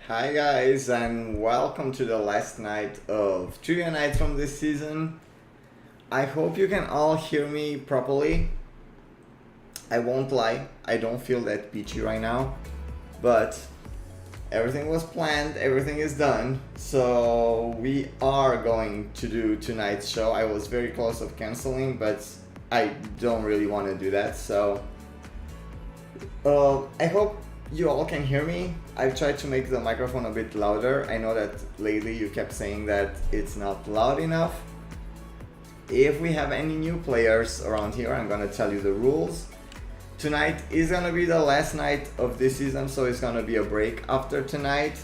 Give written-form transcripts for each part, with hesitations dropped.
Hi guys, and welcome to the last night of Trivia Night from this season. I hope you can all hear me properly. I won't lie, I don't feel that peachy right now, but everything was planned, everything is done, so we are going to do tonight's show. I was very close of canceling, but I don't really want to do that, so I hope you all can hear me. I've tried to make the microphone a bit louder. I know that lately you kept saying that it's not loud enough. If we have any new players around here, I'm gonna tell you the rules. Tonight is gonna be the last night of this season, so it's gonna be a break after tonight.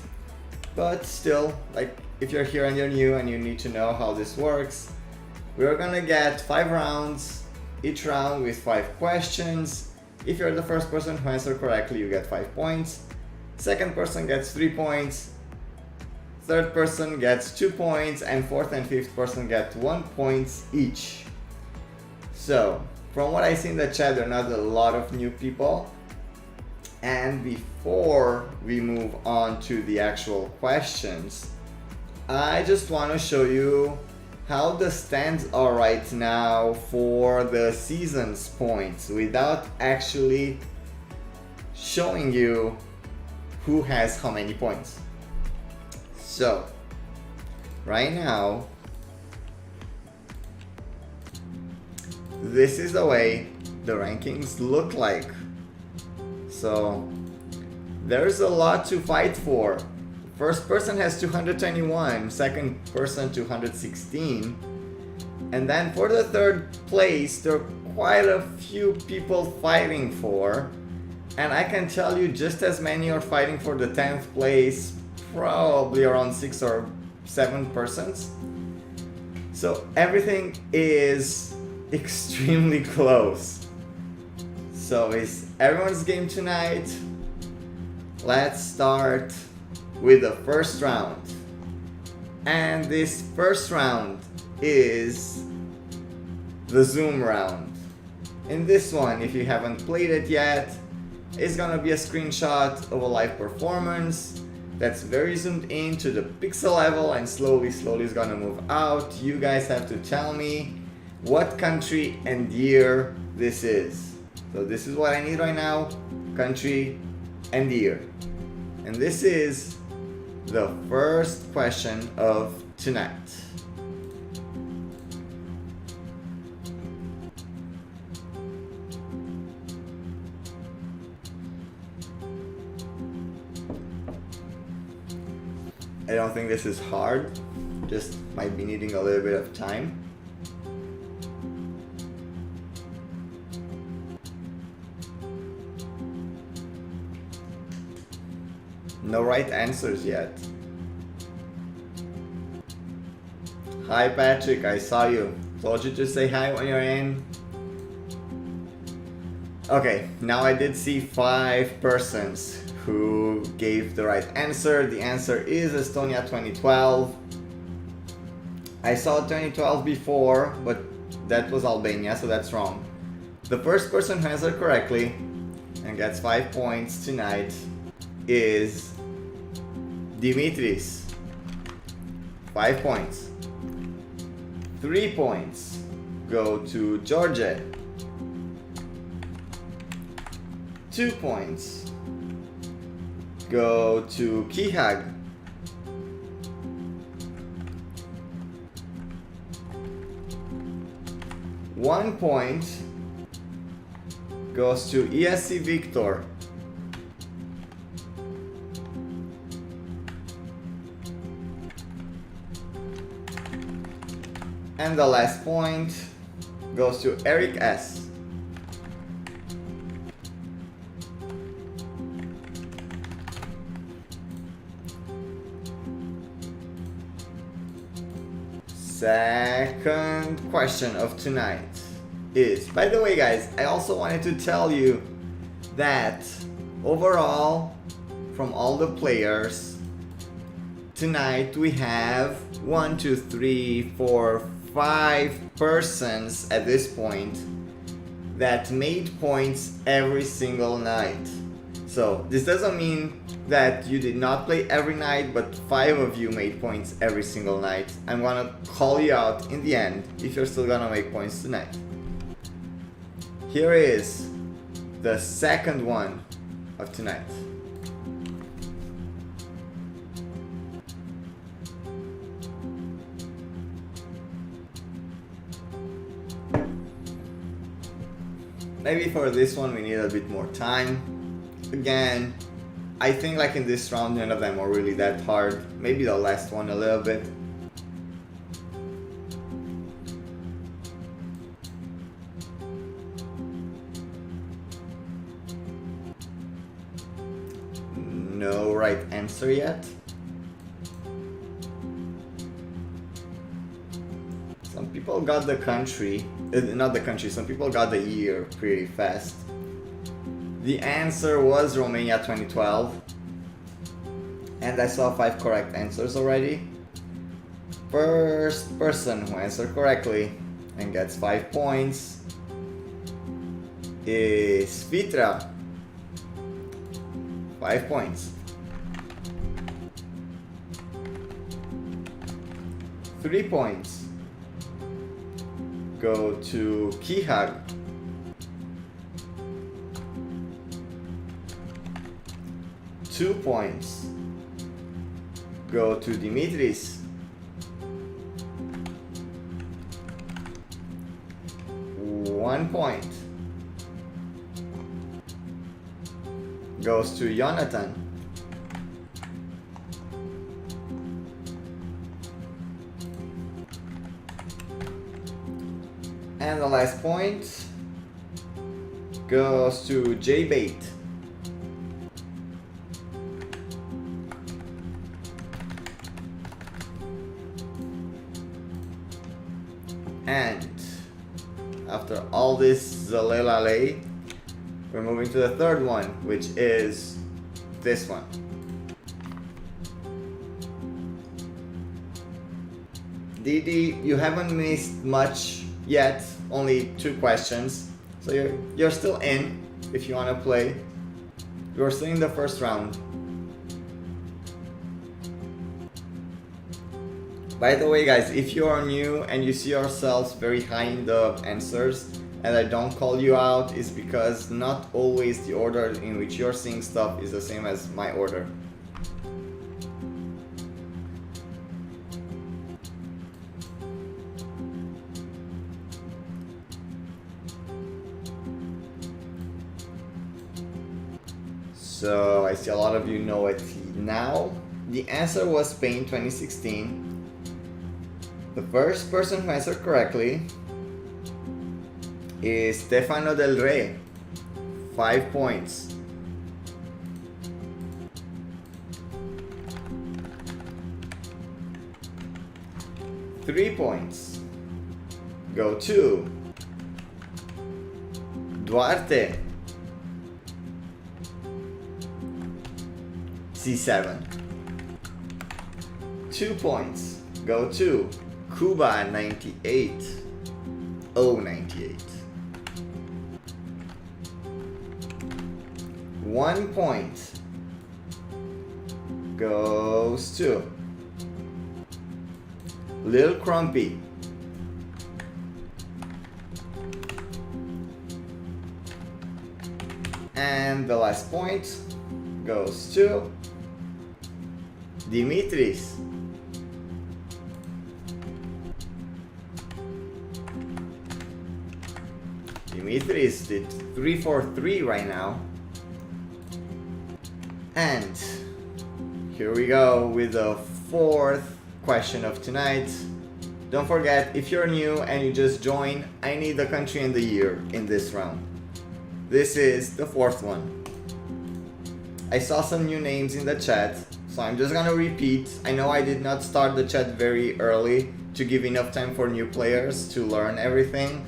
But still, like, if you're here and you're new and you need to know how this works, we're gonna get 5 rounds, each round with 5 questions. If you're the first person who answered correctly, you get 5 points. Second person gets 3 points. Third person gets 2 points, and fourth and fifth person get 1 point each. So, from what I see in the chat, there are not a lot of new people. And before we move on to the actual questions, I just want to show you how the stands are right now for the season's points without actually showing you who has how many points. So, right now, this is the way the rankings look like. So, there's a lot to fight for. First person has 221, second person 216, and then for the third place there are quite a few people fighting for, and I can tell you just as many are fighting for the 10th place, probably around 6 or 7 persons. So everything is extremely close. So it's everyone's game tonight. Let's start with the first round. And this first round is the Zoom round. In this one, if you haven't played it yet, it's gonna be a screenshot of a live performance that's very zoomed in to the pixel level and slowly is gonna move out. You guys have to tell me what country and year this is. So this is what I need right now, country and year. And this is the first question of tonight. I don't think this is hard, just might be needing a little bit of time. No right answers yet. Hi Patrick, I saw you. Told you to say hi when you're in. Okay, now I did see 5 persons who gave the right answer. The answer is Estonia 2012. I saw 2012 before, but that was Albania, so that's wrong. The first person who answered correctly and gets 5 points tonight is Dimitris. 5 points. 3 points go to Georgia. 2 points go to Kihag. 1 point goes to ESC Victor. And the last point goes to Eric S. Second question of tonight is, by the way guys, I also wanted to tell you that overall, from all the players, tonight we have 1, 2, 3, 4, 5 persons at this point that made points every single night. So this doesn't mean that you did not play every night, but 5 of you made points every single night. I'm gonna call you out in the end if you're still gonna make points tonight. Here is the second one of tonight. Maybe for this one we need a bit more time. Again, I think like in this round none of them are really that hard. Maybe the last one a little bit. No right answer yet. Some people got the country, not the country, some people got the year pretty fast. The answer was Romania 2012. And I saw 5 correct answers already. First person who answered correctly and gets 5 points is Vitra. 5 points. 3 points go to Kihag. 2 points go to Dimitris. 1 point goes to Jonathan. And the last point goes to J-Bait. And after all this Zalelale, we're moving to the third one, which is this one. Didi, you haven't missed much yet, only 2 questions. So you're still in if you want to play. You're still in the first round. By the way guys, if you are new and you see yourselves very high in the answers and I don't call you out, it's because not always the order in which you're seeing stuff is the same as my order. So I see a lot of you know it now. The answer was Spain 2016. The first person who answered correctly is Stefano Del Rey. 5 points. Three points go to Duarte. C7. 2 points go to Cuba 98. 098. 1 point goes to Lil Crumpy. And the last point goes to Dimitris. Dimitris did 3 for 3 right now. And here we go with the 4th question of tonight. Don't forget, if you're new and you just joined, I need the country and the year in this round. This is the 4th one. I saw some new names in the chat, so I'm just gonna repeat. I know I did not start the chat very early to give enough time for new players to learn everything.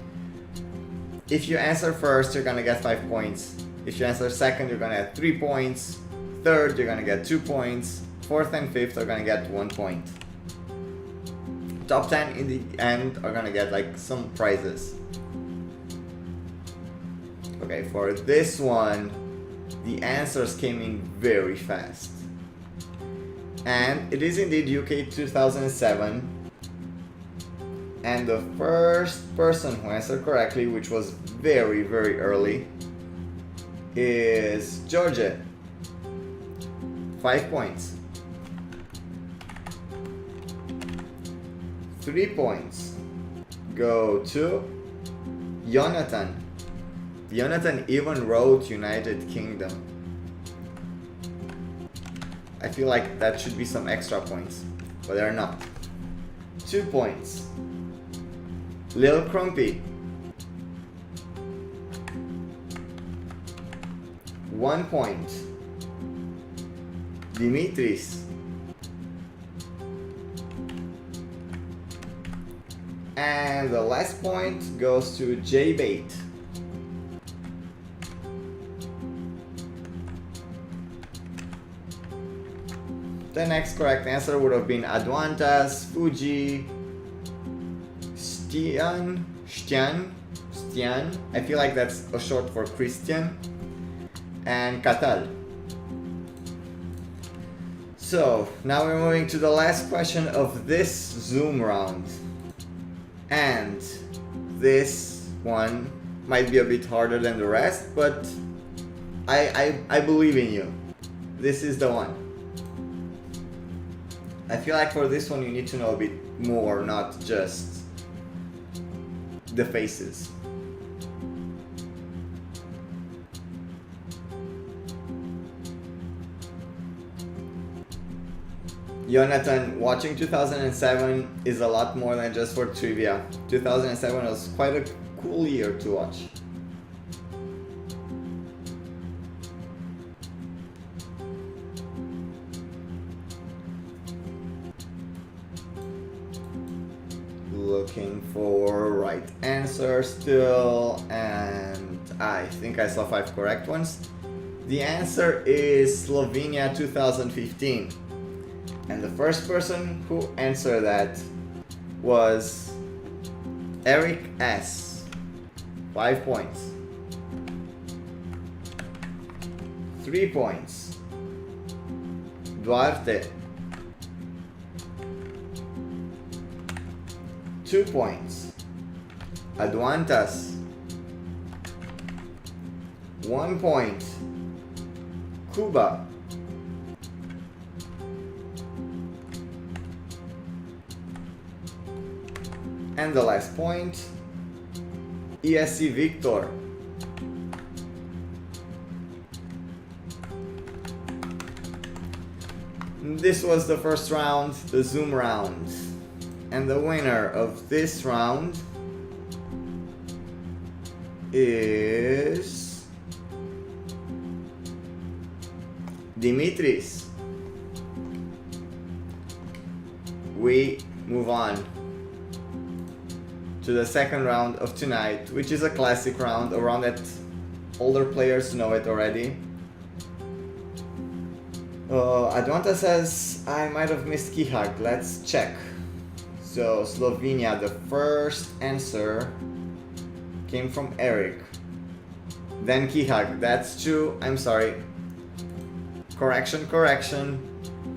If you answer first, you're gonna get 5 points. If you answer second, you're gonna get 3 points. Third, you're gonna get 2 points. Fourth and fifth are gonna get 1 point. Top 10 in the end are gonna get like some prizes. Okay, for this one, the answers came in very fast. And it is indeed UK 2007. And the first person who answered correctly, which was very, very early, is Georgia. 5 points. 3 points go to Jonathan. Jonathan even wrote United Kingdom. I feel like that should be some extra points, but they're not. 2 points. Lil Crumpy. 1 point. Dimitris. And the last point goes to J-Bait. The next correct answer would have been Adwantas, Fuji, Stian. I feel like that's a short for Christian. And Catal. So now we're moving to the last question of this Zoom round. And this one might be a bit harder than the rest, but I believe in you. This is the one. I feel like for this one you need to know a bit more, not just the faces. Jonathan, watching 2007 is a lot more than just for trivia. 2007 was quite a cool year to watch. Looking for right answer still, and I think I saw 5 correct ones. The answer is Slovenia 2015. And the first person who answered that was Eric S. 5 points. 3 points. Duarte. 2 points. Adwantas. 1 point. Cuba. And the last point, ESC Victor. This was the first round, the Zoom round. And the winner of this round is Dimitris. We move on to the second round of tonight, which is a classic round, a round that older players know it already. Advanta says, I might have missed Kihag, let's check. So Slovenia, the first answer came from Eric. Then Kihag, that's true, I'm sorry. Correction.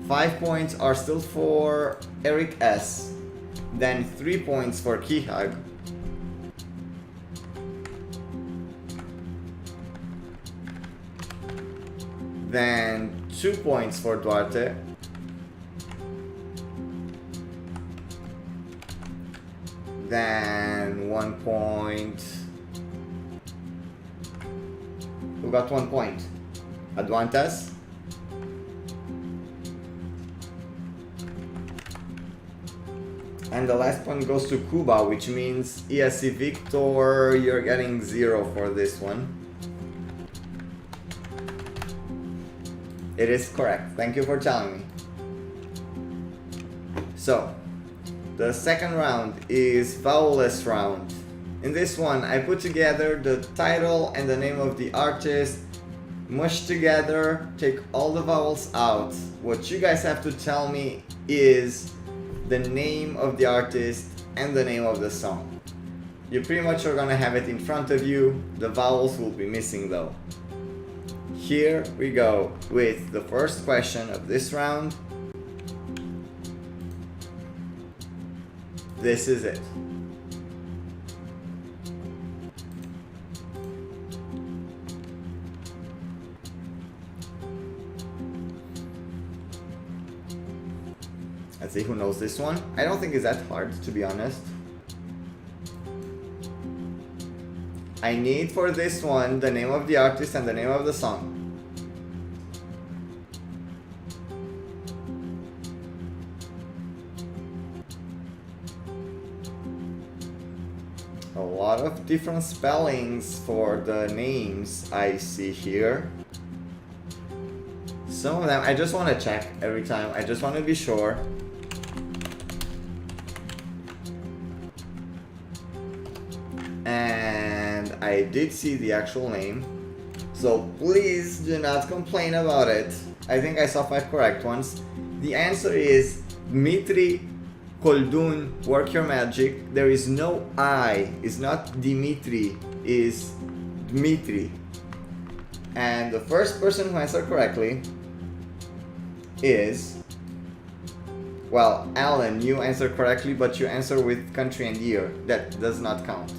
5 points are still for Eric S. Then 3 points for Kihag. Then 2 points for Duarte. Then 1 point. Who got 1 point? Adwantas. And the last one goes to Cuba, which means ESC Victor, you're getting 0 for this one. It is correct. Thank you for telling me. So, the second round is Vowel-less round. In this one, I put together the title and the name of the artist, mush together, take all the vowels out. What you guys have to tell me is the name of the artist and the name of the song. You pretty much are gonna have it in front of you. The vowels will be missing though. here we go with the first question of this round. This is it. Let's see who knows this one. I don't think it's that hard, to be honest. I need for this one the name of the artist and the name of the song. A lot of different spellings for the names I see here. Some of them I just want to check every time. I just want to be sure. And I did see the actual name, so please do not complain about it. I think I saw 5 correct ones. The answer is Dmitry Koldun, Work Your Magic. There is no I, it's not Dimitri, it's Dmitry. And the first person who answered correctly is, well, Alan, you answered correctly, but you answer with country and year. That does not count.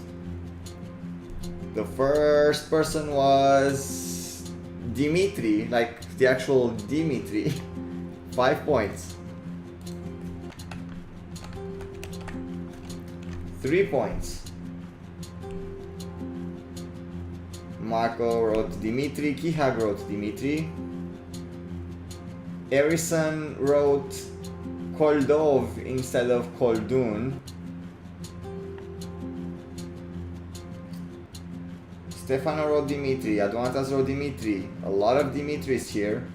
The first person was Dimitri, like the actual Dimitri. 5 points. 3 points. Marco wrote Dimitri, Kihag wrote Dimitri. Erison wrote Koldov instead of Koldun. Stefano wrote Dimitri, Adwantas wrote Dimitri. A lot of Dimitris here.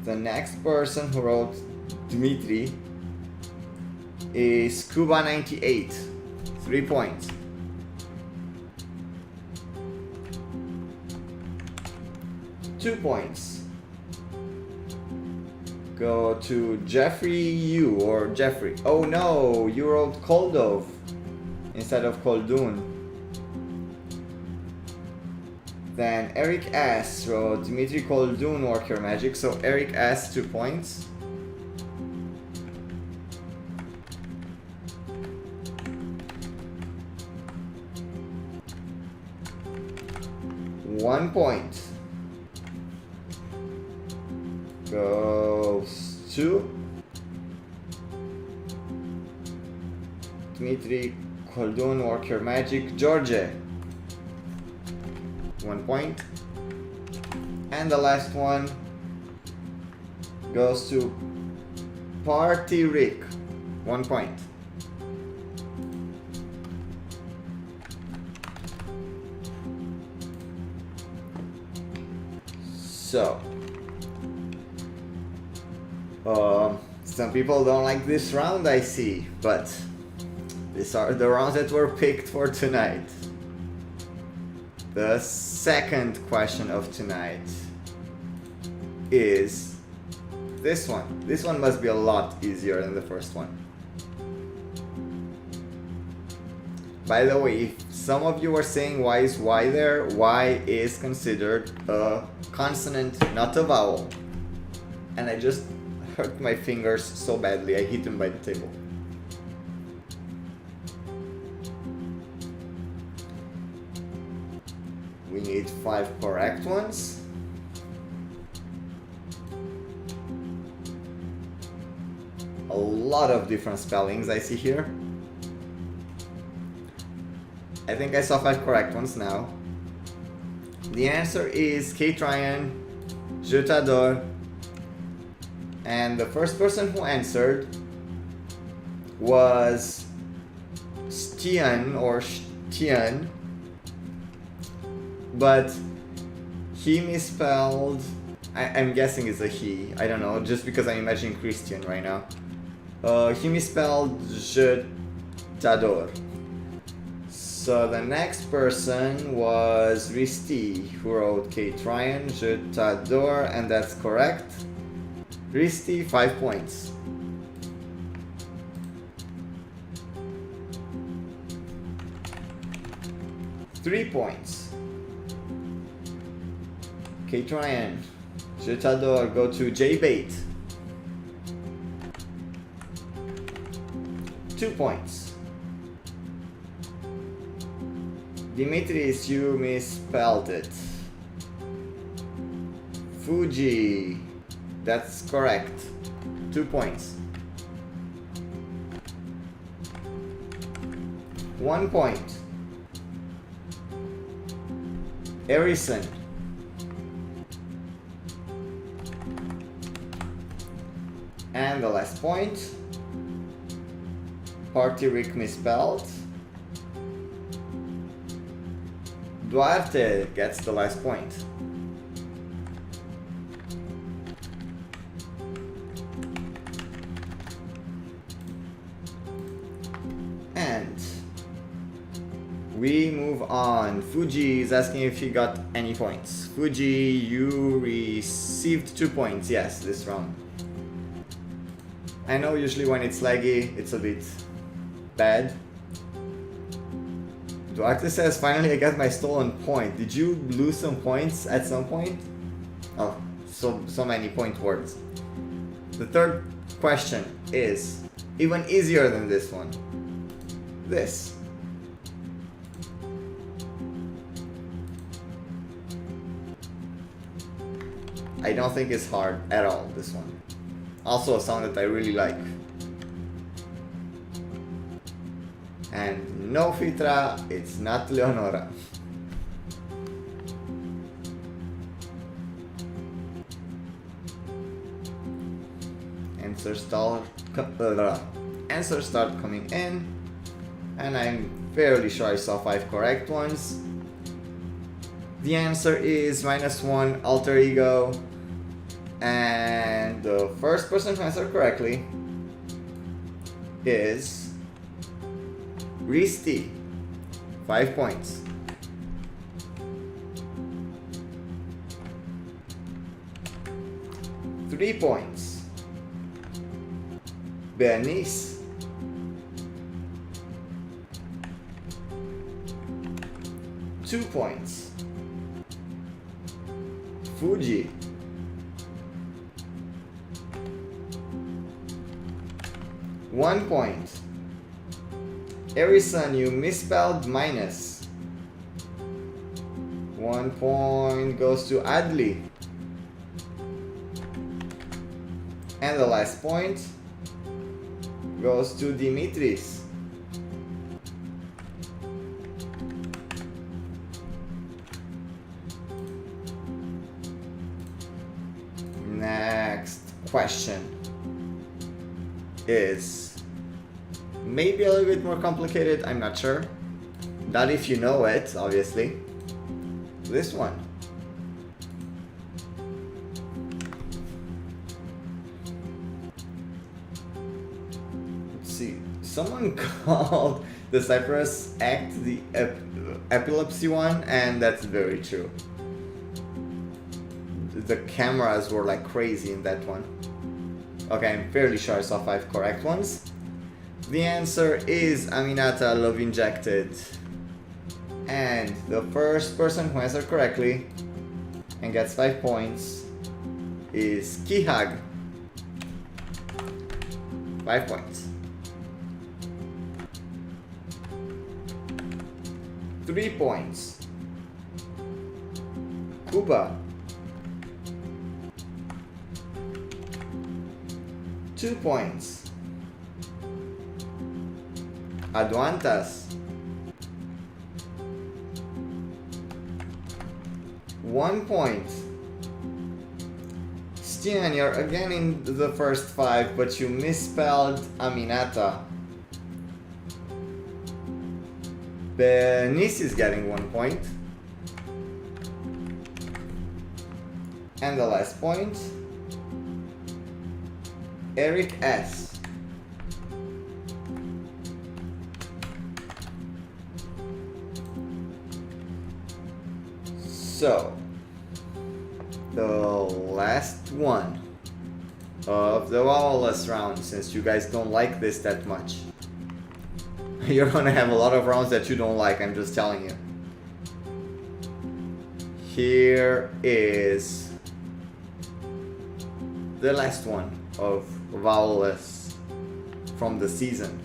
The next person who wrote Dimitri is Scuba98. 3 points. Two points. Go to Jeffrey U or Jeffrey. Oh no, you wrote Koldov instead of Koldun. Then Eric S wrote Dmitry Koldun, Work Your Magic. So Eric S, 2 points. One point goes to Dmitry Koldun, Work Your Magic, Georgia. 1 point. And the last one goes to Party Rick. 1 point. So, some people don't like this round, I see, but these are the rounds that were picked for tonight. The second question of tonight is this one. This one must be a lot easier than the first one. By the way, if some of you were saying why is Y there, Y is considered a consonant, not a vowel. And I just hurt my fingers so badly, I hit them by the table. We need 5 correct ones. A lot of different spellings I see here. I think I saw 5 correct ones now. The answer is Kate Ryan, Je t'adore. And the first person who answered was Stian or Stian, but he misspelled, I'm guessing it's a he, I don't know, just because I'm imagining Christian right now. He misspelled Je t'adore. So the next person was Risti, who wrote Kate Ryan, Je t'adore, and that's correct. Risti, 5 points. Three points. Kate Ryan. Je t'adore. Go to J-Bait. 2 points. Dimitris, you misspelled it. Fuji. That's correct. 2 points. 1 point. Harrison. And the last point. Party Rick misspelled. Duarte gets the last point. And we move on. Fuji is asking if he got any points. Fuji, you received 2 points. Yes, this round. I know usually when it's laggy, it's a bit bad. Duarte says, finally I got my stolen point. Did you lose some points at some point? Oh, so many point words. The third question is even easier than this one. This. I don't think it's hard at all, this one. Also a song that I really like. And no Fitra, it's not Leonora. Answers start coming in, and I'm fairly sure I saw 5 correct ones. The answer is -1 alter ego, and the first person to answer correctly is Risti. 5 points. Three points. Bernice. 2 points. Fuji. 1 point. Harrison, you misspelled minus. 1 point goes to Adli. And the last point goes to Dimitris. Next question is maybe a little bit more complicated, I'm not sure. Not if you know it, obviously. This one. Let's see. Someone called the Cypress Act the epilepsy one, and that's very true. The cameras were like crazy in that one. Okay, I'm fairly sure I saw 5 correct ones. The answer is Aminata, Love Injected. And the first person who answered correctly and gets 5 points is Kihag. 5 points. 3 points. Kuba. 2 points. Aduantas. 1 point. Stian, you're again in the first 5, but you misspelled Aminata. Bernice is getting 1 point. And the last point, Eric S. So, the last one of the Vowel-less round, since you guys don't like this that much. You're gonna have a lot of rounds that you don't like, I'm just telling you. here is the last one of Vowel-less from the season.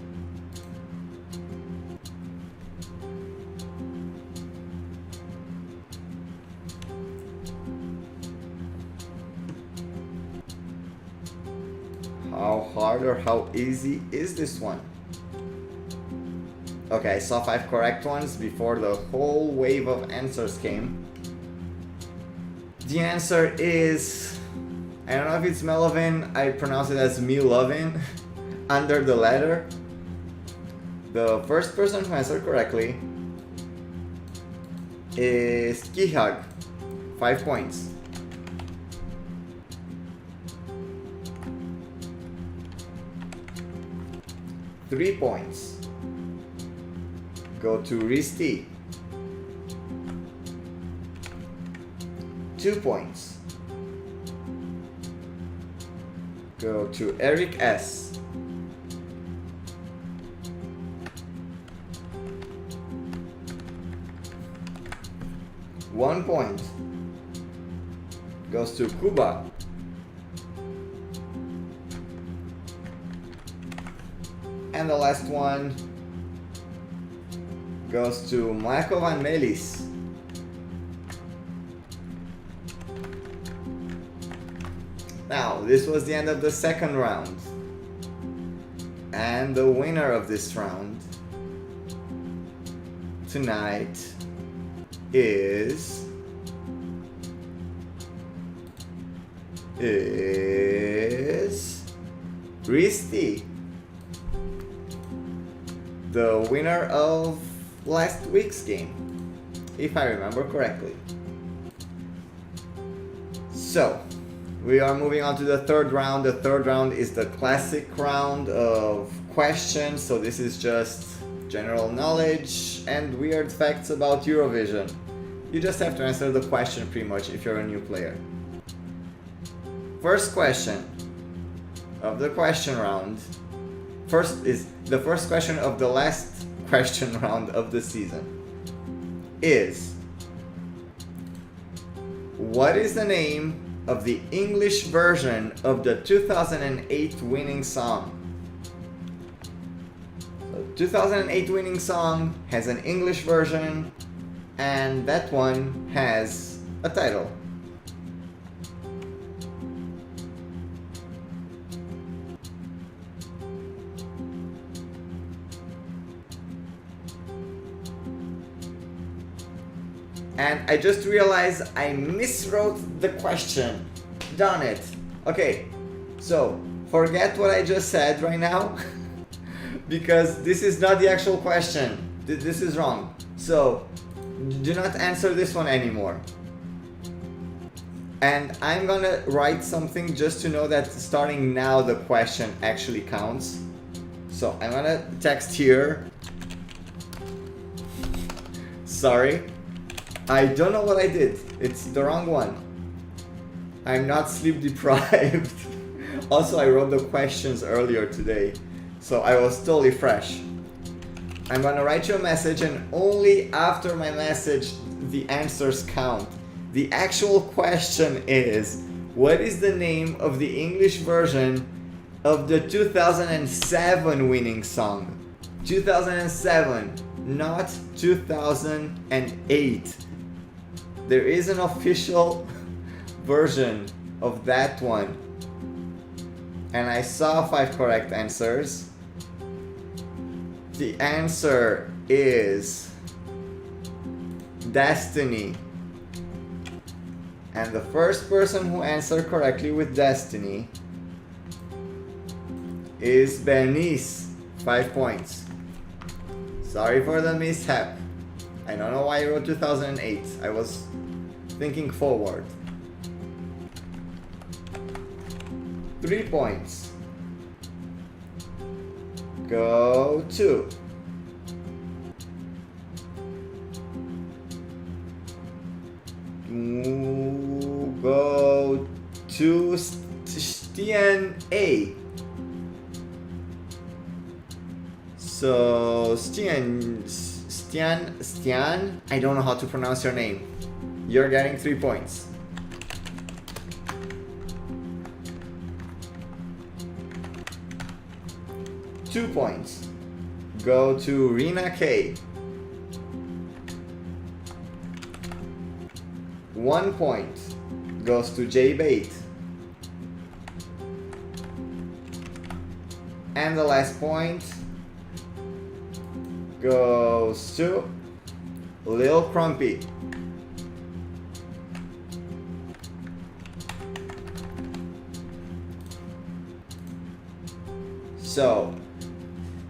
How hard or how easy is this one? Okay, I saw 5 correct ones before the whole wave of answers came. The answer is, I don't know if it's Melovin, I pronounce it as Milovin, under the letter. The first person who answered correctly is Kihag, 5 points. Three points go to Risti. 2 points go to Eric S. 1 point goes to Kuba. And the last one goes to Marco Van Melis. Now, this was the end of the second round. And the winner of this round tonight is Risti, the winner of last week's game, if I remember correctly. So, we are moving on to the third round. The third round is the classic round of questions, so this is just general knowledge and weird facts about Eurovision. You just have to answer the question pretty much if you're a new player. First question of the question round. The first question of the last question round of the season is: what is the name of the English version of the 2008 winning song? The 2008 winning song has an English version, and that one has a title. And I just realized I miswrote the question. Darn it. Okay, so forget what I just said right now because this is not the actual question. This is wrong. So do not answer this one anymore. And I'm gonna write something just to know that starting now the question actually counts. So I'm gonna text here. Sorry. I don't know what I did. It's the wrong one. I'm not sleep deprived. Also, I wrote the questions earlier today, so I was totally fresh. I'm gonna write you a message, and only after my message the answers count. The actual question is: what is the name of the English version of the 2007 winning song? 2007, not 2008. There is an official version of that one. And I saw 5 correct answers. The answer is Destiny. And the first person who answered correctly with Destiny is Bernice. 5 points. Sorry for the mishap. I don't know why I wrote 2008. I was thinking forward. 3 points go to Stian A. So Stian, I don't know how to pronounce your name. You're getting 3 points. Two points go to Rina K. 1 point goes to J Bait. And the last point goes to Lil Crumpy. So,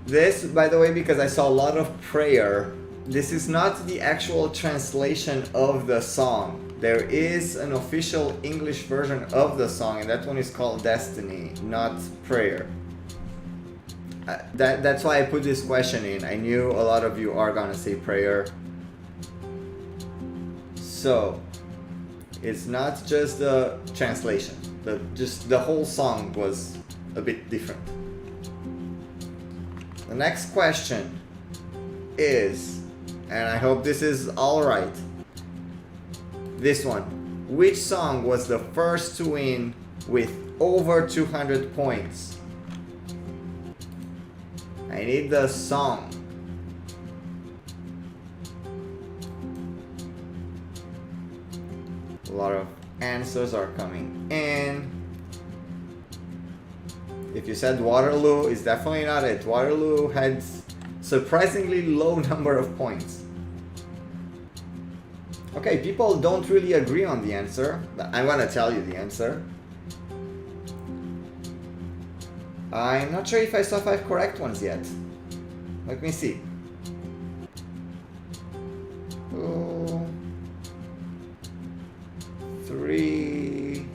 this, by the way, because I saw a lot of prayer, this is not the actual translation of the song. There is an official English version of the song, and that one is called Destiny, not Prayer. That's why I put this question in. I knew a lot of you are gonna say prayer. So, it's not just the translation. Just the whole song was a bit different. The next question is, and I hope this is alright, this one. Which song was the first to win with over 200 points? I need the song. A lot of answers are coming in. If you said Waterloo, it's definitely not it. Waterloo had surprisingly low number of points. Okay, people don't really agree on the answer, but I'm gonna tell you the answer. I'm not sure if I saw 5 correct ones yet. Let me see. 2, 3,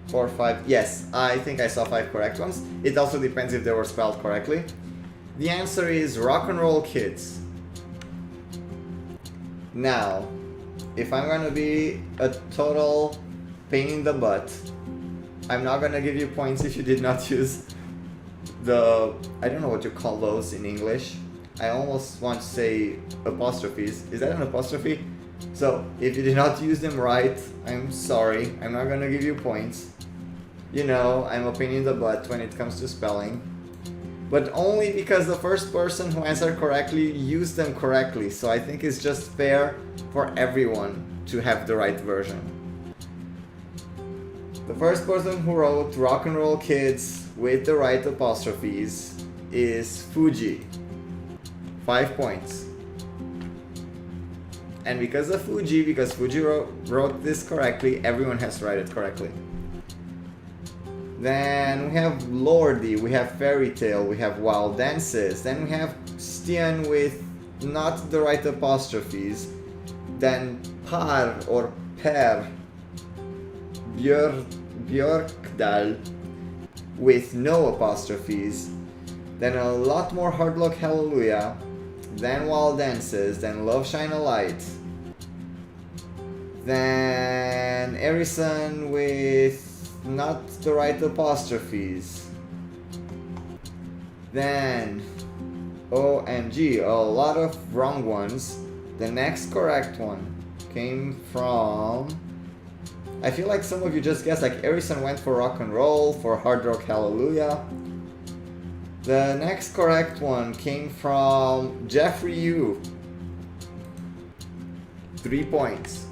4, 5. Yes, I think I saw 5 correct ones. It also depends if they were spelled correctly. The answer is Rock and Roll Kids. Now, if I'm gonna be a total pain in the butt, I'm not gonna give you points if you did not use the, I don't know what you call those in English. I almost want to say apostrophes. Is that an apostrophe? So, if you did not use them right, I'm sorry. I'm not gonna give you points. You know, I'm a pain in the butt when it comes to spelling. But only because the first person who answered correctly used them correctly. So I think it's just fair for everyone to have the right version. The first person who wrote Rock and Roll Kids with the right apostrophes is Fuji. 5 points. And because Fuji wrote this correctly, everyone has to write it correctly. Then we have Lordy, we have Fairy Tale, we have Wild Dances, then we have Stian with not the right apostrophes, then Par or Per, Björkdal with no apostrophes, then a lot more Hard Luck Hallelujah, then Wild Dances, then Love Shine a Light, then Erison with not the right apostrophes, then OMG, a lot of wrong ones. The next correct one came from, I feel like some of you just guessed, like Erison went for Rock and Roll, for Hard Rock Hallelujah. The next correct one came from Jeffrey Yu. 3 points.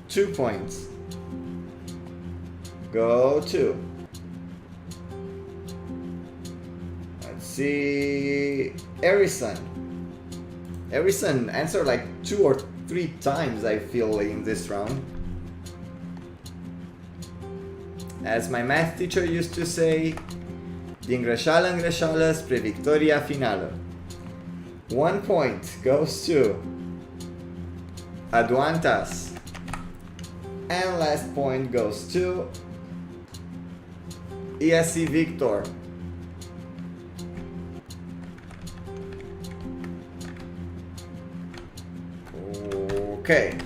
Two points go to, let's see, Erison. Erison answered like 2 or 3 times, I feel, in this round. As my math teacher used to say, din greșeală în greșeală spre victoria finală. 1 point goes to Aduantas. And last point goes to ESC Victor. Okay.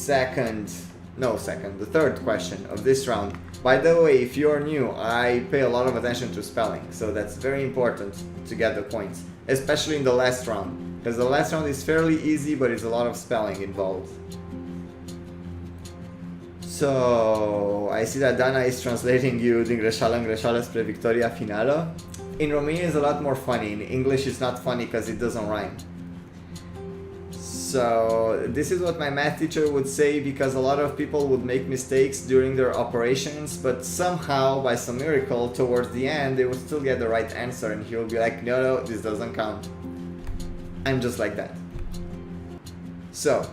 The third question of this round. By the way, if you're new, I pay a lot of attention to spelling, so that's very important to get the points, especially in the last round, because the last round is fairly easy, but it's a lot of spelling involved. So, I see that Dana is translating you din greșeală în greșeală spre victoria finală. In Romanian it's a lot more funny, in English it's not funny because it doesn't rhyme. So this is what my math teacher would say, because a lot of people would make mistakes during their operations, but somehow, by some miracle, towards the end, they would still get the right answer, and he would be like, no, this doesn't count. I'm just like that. So,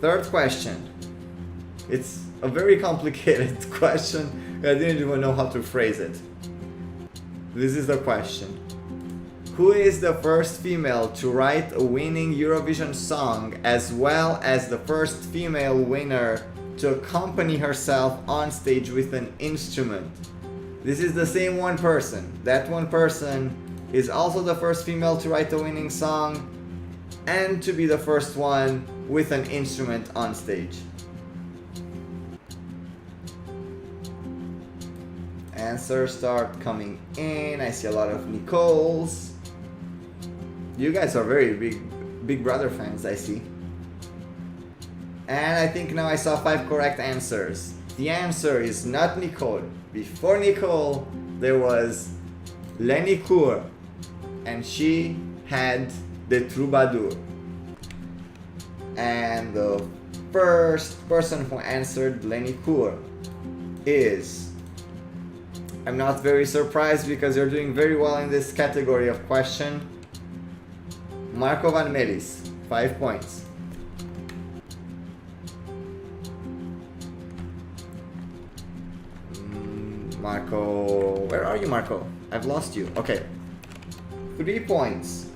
third question. It's a very complicated question. I didn't even know how to phrase it. This is the question. Who is the first female to write a winning Eurovision song, as well as the first female winner to accompany herself on stage with an instrument? This is the same one person. That one person is also the first female to write a winning song and to be the first one with an instrument on stage. Answers start coming in. I see a lot of Nicoles. You guys are very Big Brother fans, I see. And I think now I saw 5 correct answers. The answer is not Nicole. Before Nicole, there was Lenny Cour, and she had the Troubadour. And the first person who answered Lenny Cour is... I'm not very surprised because you're doing very well in this category of question. Marco Van Melis, 5 points. Marco, where are you, Marco? I've lost you. Okay. 3 points.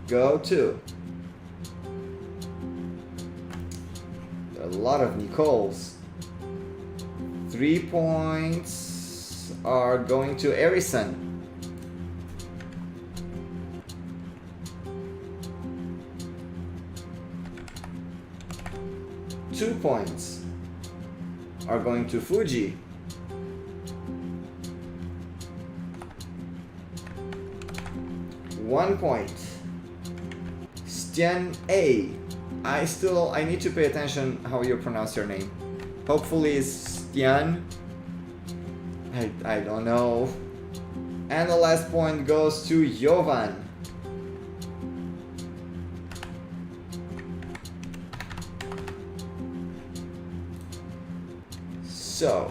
Go to. There are a lot of Nicoles. 3 points are going to Erison. 2 points are going to Fuji. 1 point. Stian A. I need to pay attention how you pronounce your name. Hopefully it's Stian. I don't know. And the last point goes to Jovan. So,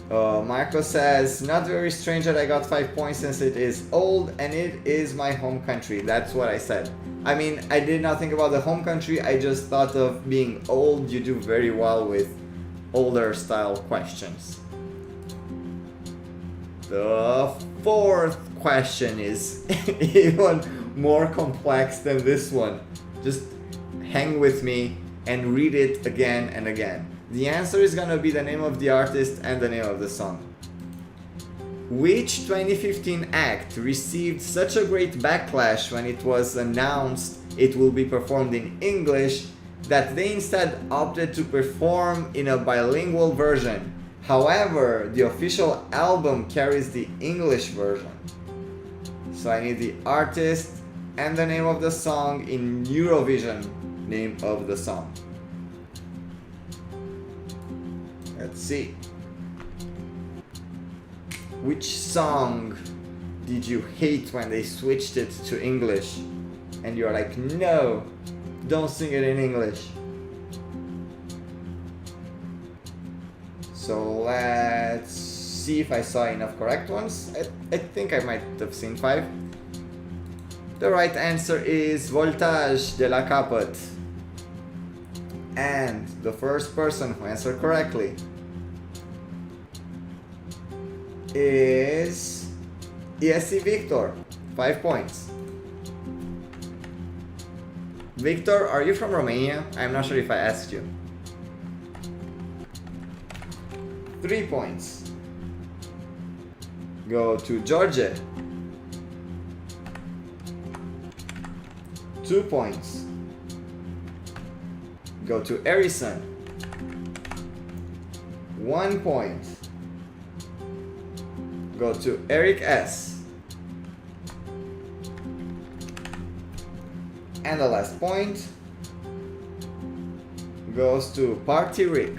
Marco says, not very strange that I got 5 points since it is old and it is my home country. That's what I said. I mean, I did not think about the home country, I just thought of being old. You do very well with older style questions. The fourth question is even more complex than this one. Just hang with me and read it again and again. The answer is gonna be the name of the artist and the name of the song. Which 2015 act received such a great backlash when it was announced it will be performed in English that they instead opted to perform in a bilingual version? However, the official album carries the English version. So I need the artist and the name of the song in Eurovision name of the song. Let's see. Which song did you hate when they switched it to English? And you're like, no, don't sing it in English. So let's see if I saw enough correct ones. I think I might have seen 5. The right answer is Voltage de la Caput. And the first person who answered correctly is ESC Victor, 5 points. Victor, are you from Romania? I'm not sure if I asked you. 3 points go to George. 2 points go to Erison. 1 point. Go to Eric S. And the last point goes to Party Rick.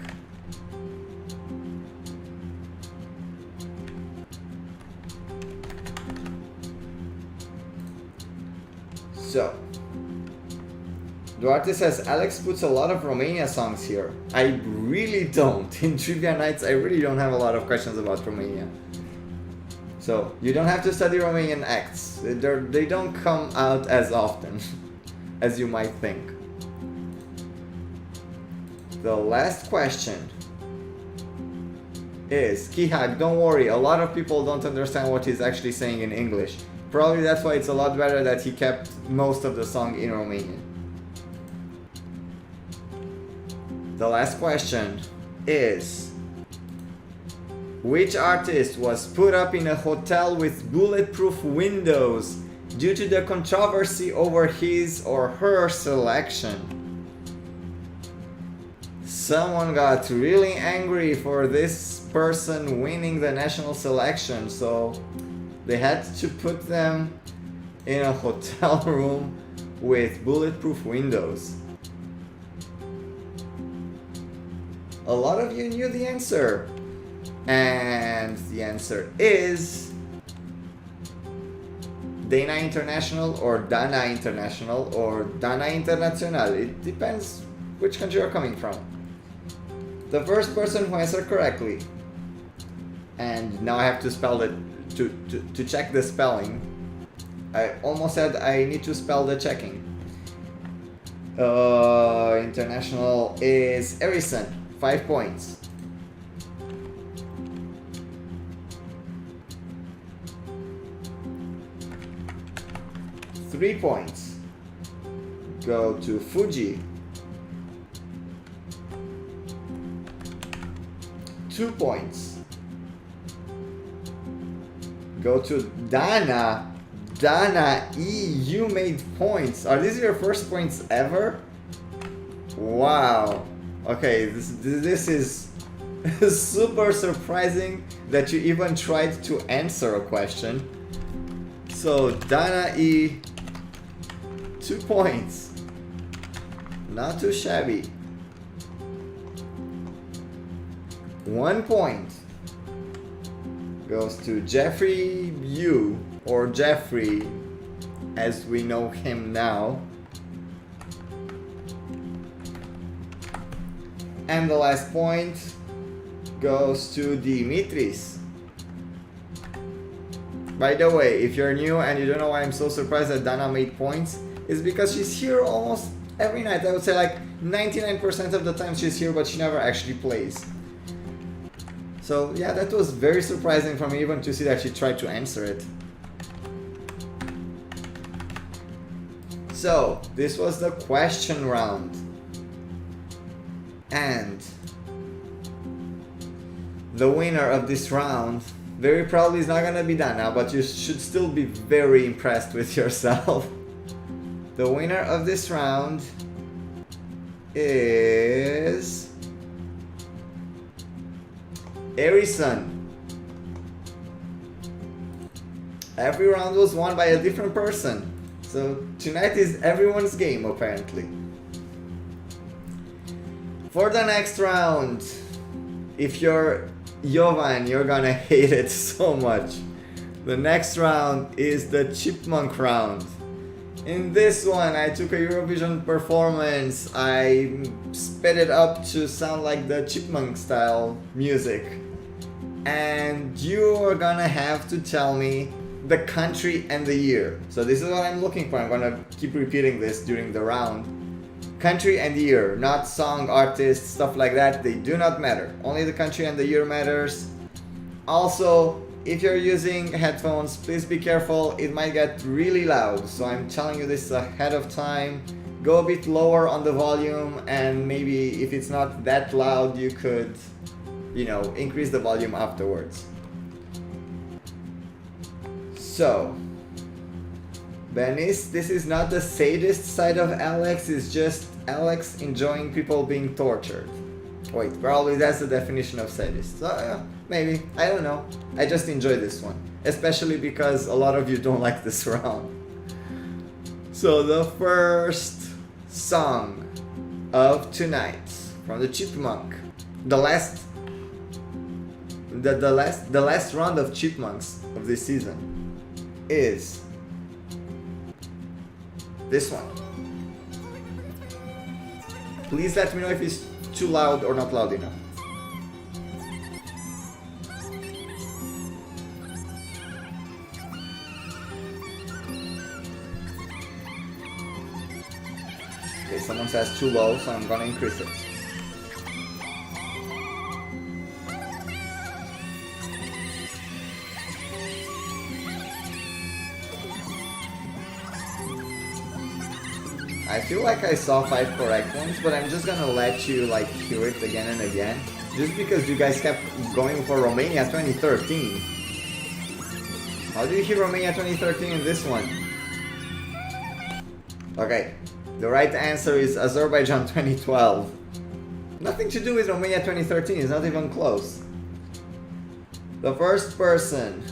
So, Duarte says, Alex puts a lot of Romania songs here. I really don't. In trivia nights, I really don't have a lot of questions about Romania. So, you don't have to study Romanian acts. They don't come out as often as you might think. The last question is, Kihak, don't worry, a lot of people don't understand what he's actually saying in English. Probably that's why it's a lot better that he kept most of the song in Romanian. The last question is, which artist was put up in a hotel with bulletproof windows due to the controversy over his or her selection? Someone got really angry for this person winning the national selection, so they had to put them in a hotel room with bulletproof windows. A lot of you knew the answer. And the answer is Dana International or Dana International or Dana Internacional. It depends which country you're coming from. The first person who answered correctly, and now I have to spell it to check the spelling. I almost said I need to spell the checking. International is Erison, 5 points. Three points go to Fuji. 2 points go to Dana. Dana E, you made points. Are these your first points ever? Wow. Okay, this is super surprising that you even tried to answer a question. So Dana E, 2 points. Not too shabby. 1 point goes to Jeffrey Yu, or Jeffrey as we know him now. And the last point goes to Dimitris. By the way, if you're new and you don't know why I'm so surprised that Dana made points, it's because she's here almost every night. I would say like 99% of the time she's here, but she never actually plays. So yeah, that was very surprising for me even to see that she tried to answer it. So, this was the question round. And the winner of this round very probably is not gonna be Dana, but you should still be very impressed with yourself. The winner of this round is Erison. Every round was won by a different person. So tonight is everyone's game apparently. For the next round, if you're Jovan, you're gonna hate it so much. The next round is the Chipmunk round. In this one, I took a Eurovision performance. I sped it up to sound like the Chipmunk style music. And you are gonna have to tell me the country and the year. So this is what I'm looking for. I'm gonna keep repeating this during the round. Country and the year, not song, artist, stuff like that. They do not matter. Only the country and the year matters. Also, if you're using headphones, please be careful. It might get really loud. So I'm telling you this ahead of time. Go a bit lower on the volume, and maybe if it's not that loud, you could, increase the volume afterwards. So, Benis, this is not the sadist side of Alex, it's just Alex enjoying people being tortured. Wait, probably that's the definition of sadist. So, maybe. I don't know. I just enjoy this one. Especially because a lot of you don't like this round. So the first song of tonight from the Chipmunk. The last round of Chipmunks of this season is this one. Please let me know if it's too loud or not loud enough. Okay, someone says too low, so I'm gonna increase it. I feel like I saw 5 correct ones, but I'm just gonna let you like hear it again and again, just because you guys kept going for Romania 2013. How do you hear Romania 2013 in this one? Okay, the right answer is Azerbaijan 2012. Nothing to do with Romania 2013, it's not even close. The first person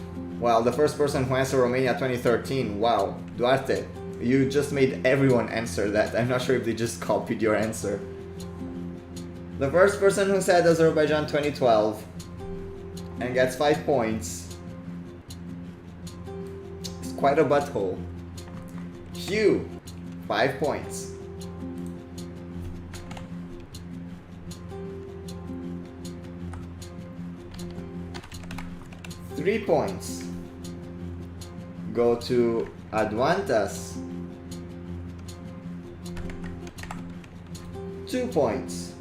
who answered Romania 2013, wow, Duarte. You just made everyone answer that. I'm not sure if they just copied your answer. The first person who said Azerbaijan 2012 and gets 5 points is quite a butthole. Hugh, 5 points. Three points go to Adwantas. 2 points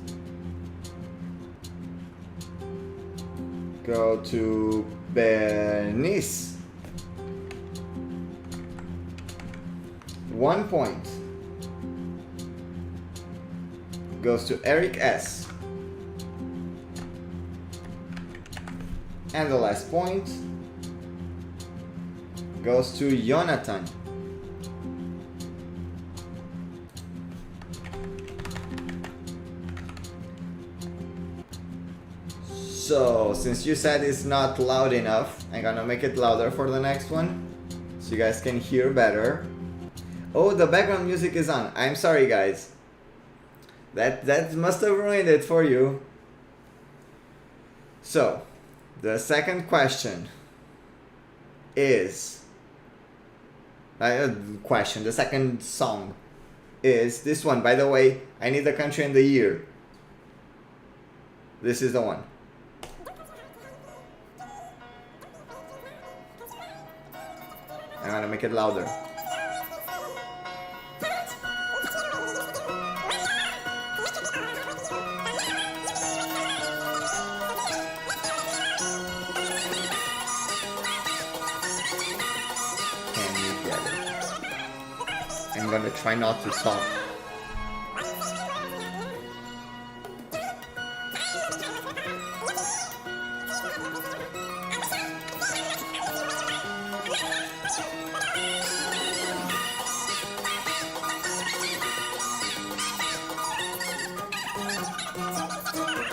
go to Bernice. 1 point goes to Eric S. And the last point goes to Jonathan. So, since you said it's not loud enough, I'm gonna make it louder for the next one, so you guys can hear better. Oh, the background music is on. I'm sorry, guys. That must have ruined it for you. So, the second question is... the second song is this one. By the way, I need the country and the year. This is the one. I'm gonna make it louder. Can you get it? I'm gonna try not to stop.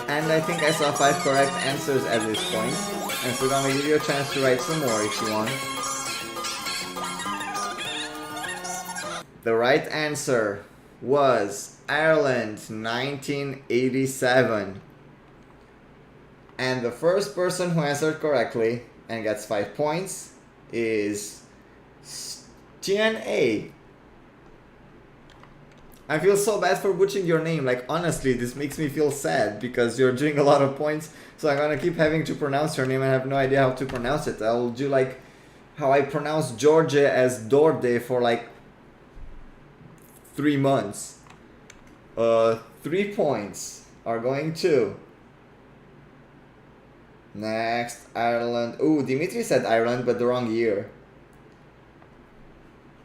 And I think I saw 5 correct answers at this point, and so I'm gonna give you a chance to write some more if you want. The right answer was Ireland 1987. And the first person who answered correctly and gets 5 points is Stian A. I feel so bad for butchering your name. Like, honestly, this makes me feel sad because you're doing a lot of points. So I'm gonna keep having to pronounce your name and I have no idea how to pronounce it. I'll do like how I pronounce Georgia as Dorde for like 3 months. 3 points are going to... Next, Ireland. Ooh, Dimitri said Ireland, but the wrong year.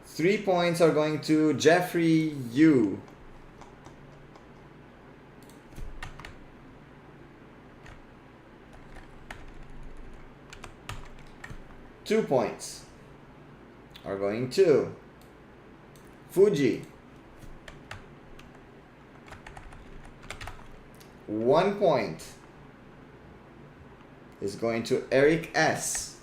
3 points are going to Jeffrey Yu. Two points are going to Fuji. 1 point is going to Eric S.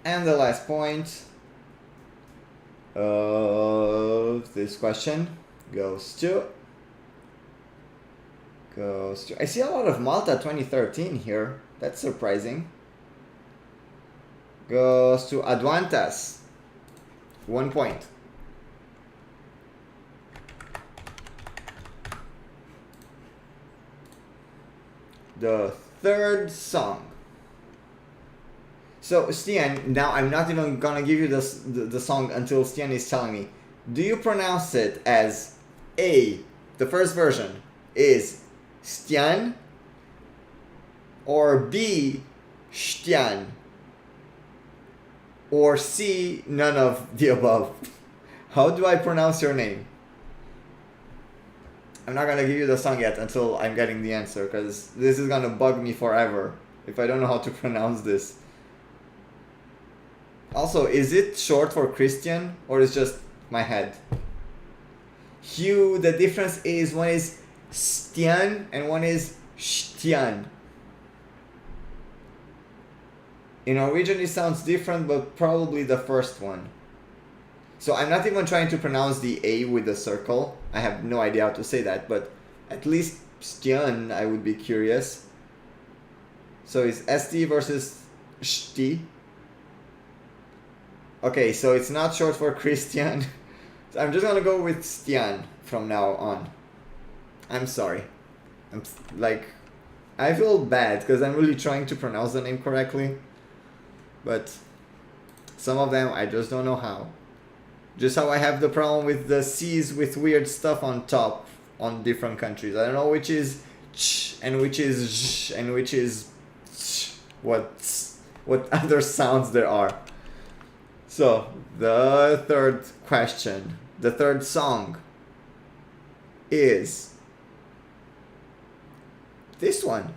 And the last point of this question goes to I see a lot of Malta 2013 here. That's surprising. Goes to Adwantas. 1 point. The third song. So Stian, now I'm not even gonna give you the song until Stian is telling me. Do you pronounce it as A, the first version is Stian, or B, Stian, or C, none of the above? How do I pronounce your name? I'm not gonna give you the song yet until I'm getting the answer, because this is gonna bug me forever if I don't know how to pronounce this. Also, is it short for Christian or is just my head? Hugh, the difference is one is Stian and one is Stian. In Norwegian it sounds different, but probably the first one. So I'm not even trying to pronounce the A with the circle. I have no idea how to say that, but at least Stian I would be curious. So it's ST versus ST. Okay, so it's not short for Christian. So I'm just gonna go with Stian from now on. I'm sorry. I feel bad because I'm really trying to pronounce the name correctly. But some of them I just don't know how. Just how I have the problem with the C's with weird stuff on top on different countries. I don't know which is ch and which is sh and which is ch, what other sounds there are. So, the third question, the third song is this one.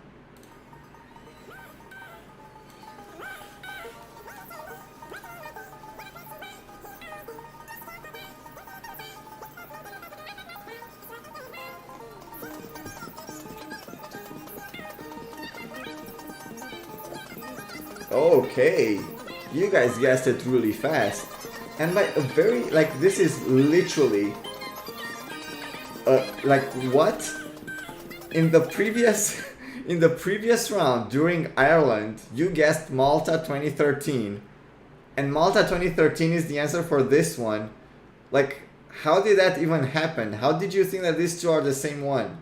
Okay. You guys guessed it really fast. And by a very, this is literally, what? In the previous round during Ireland, you guessed Malta 2013. And Malta 2013 is the answer for this one. How did that even happen? How did you think that these two are the same one?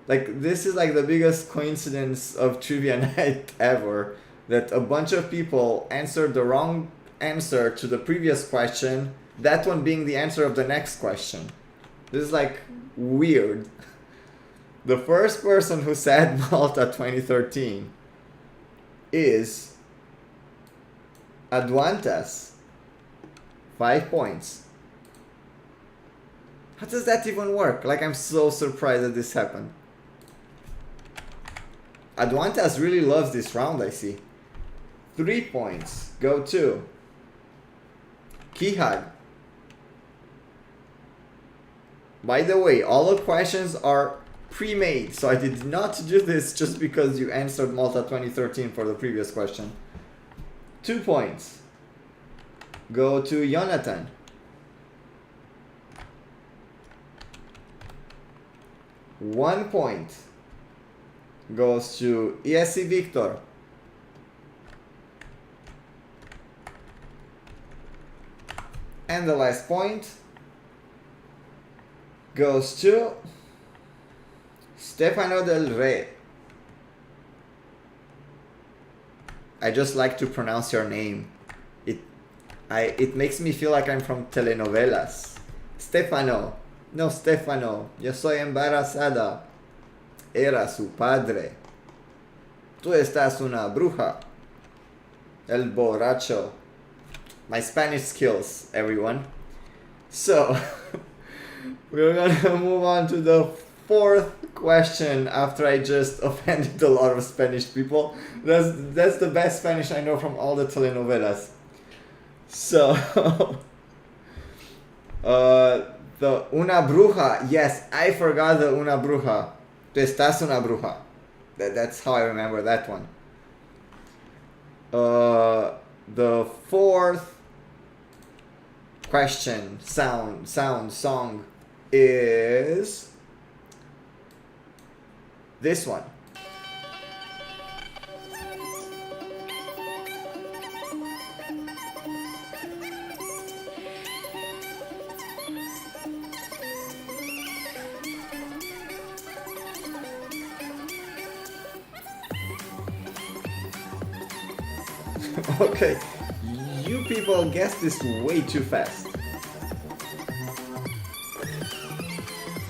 This is the biggest coincidence of trivia night ever. That a bunch of people answered the wrong answer to the previous question, that one being the answer of the next question. This is weird. The first person who said Malta 2013 is Adwantas. 5 points. How does that even work? I'm so surprised that this happened. Adwantas really loves this round, I see. 3 points go to Kihag. By the way, all the questions are pre-made, so I did not do this just because you answered Malta 2013 for the previous question. 2 points go to Jonathan. 1 point goes to ESC Victor. And the last point goes to Stefano Del Re. I just like to pronounce your name. It makes me feel like I'm from telenovelas. Stefano. No, Stefano. Yo soy embarazada. Era su padre. Tú estás una bruja. El borracho. My Spanish skills, everyone. So, we're gonna move on to the fourth question after I just offended a lot of Spanish people. That's the best Spanish I know from all the telenovelas. So, The una bruja. Yes, I forgot the una bruja. Tu estás una bruja. That's how I remember that one. The fourth question, song is this one. Okay, you people guessed this way too fast.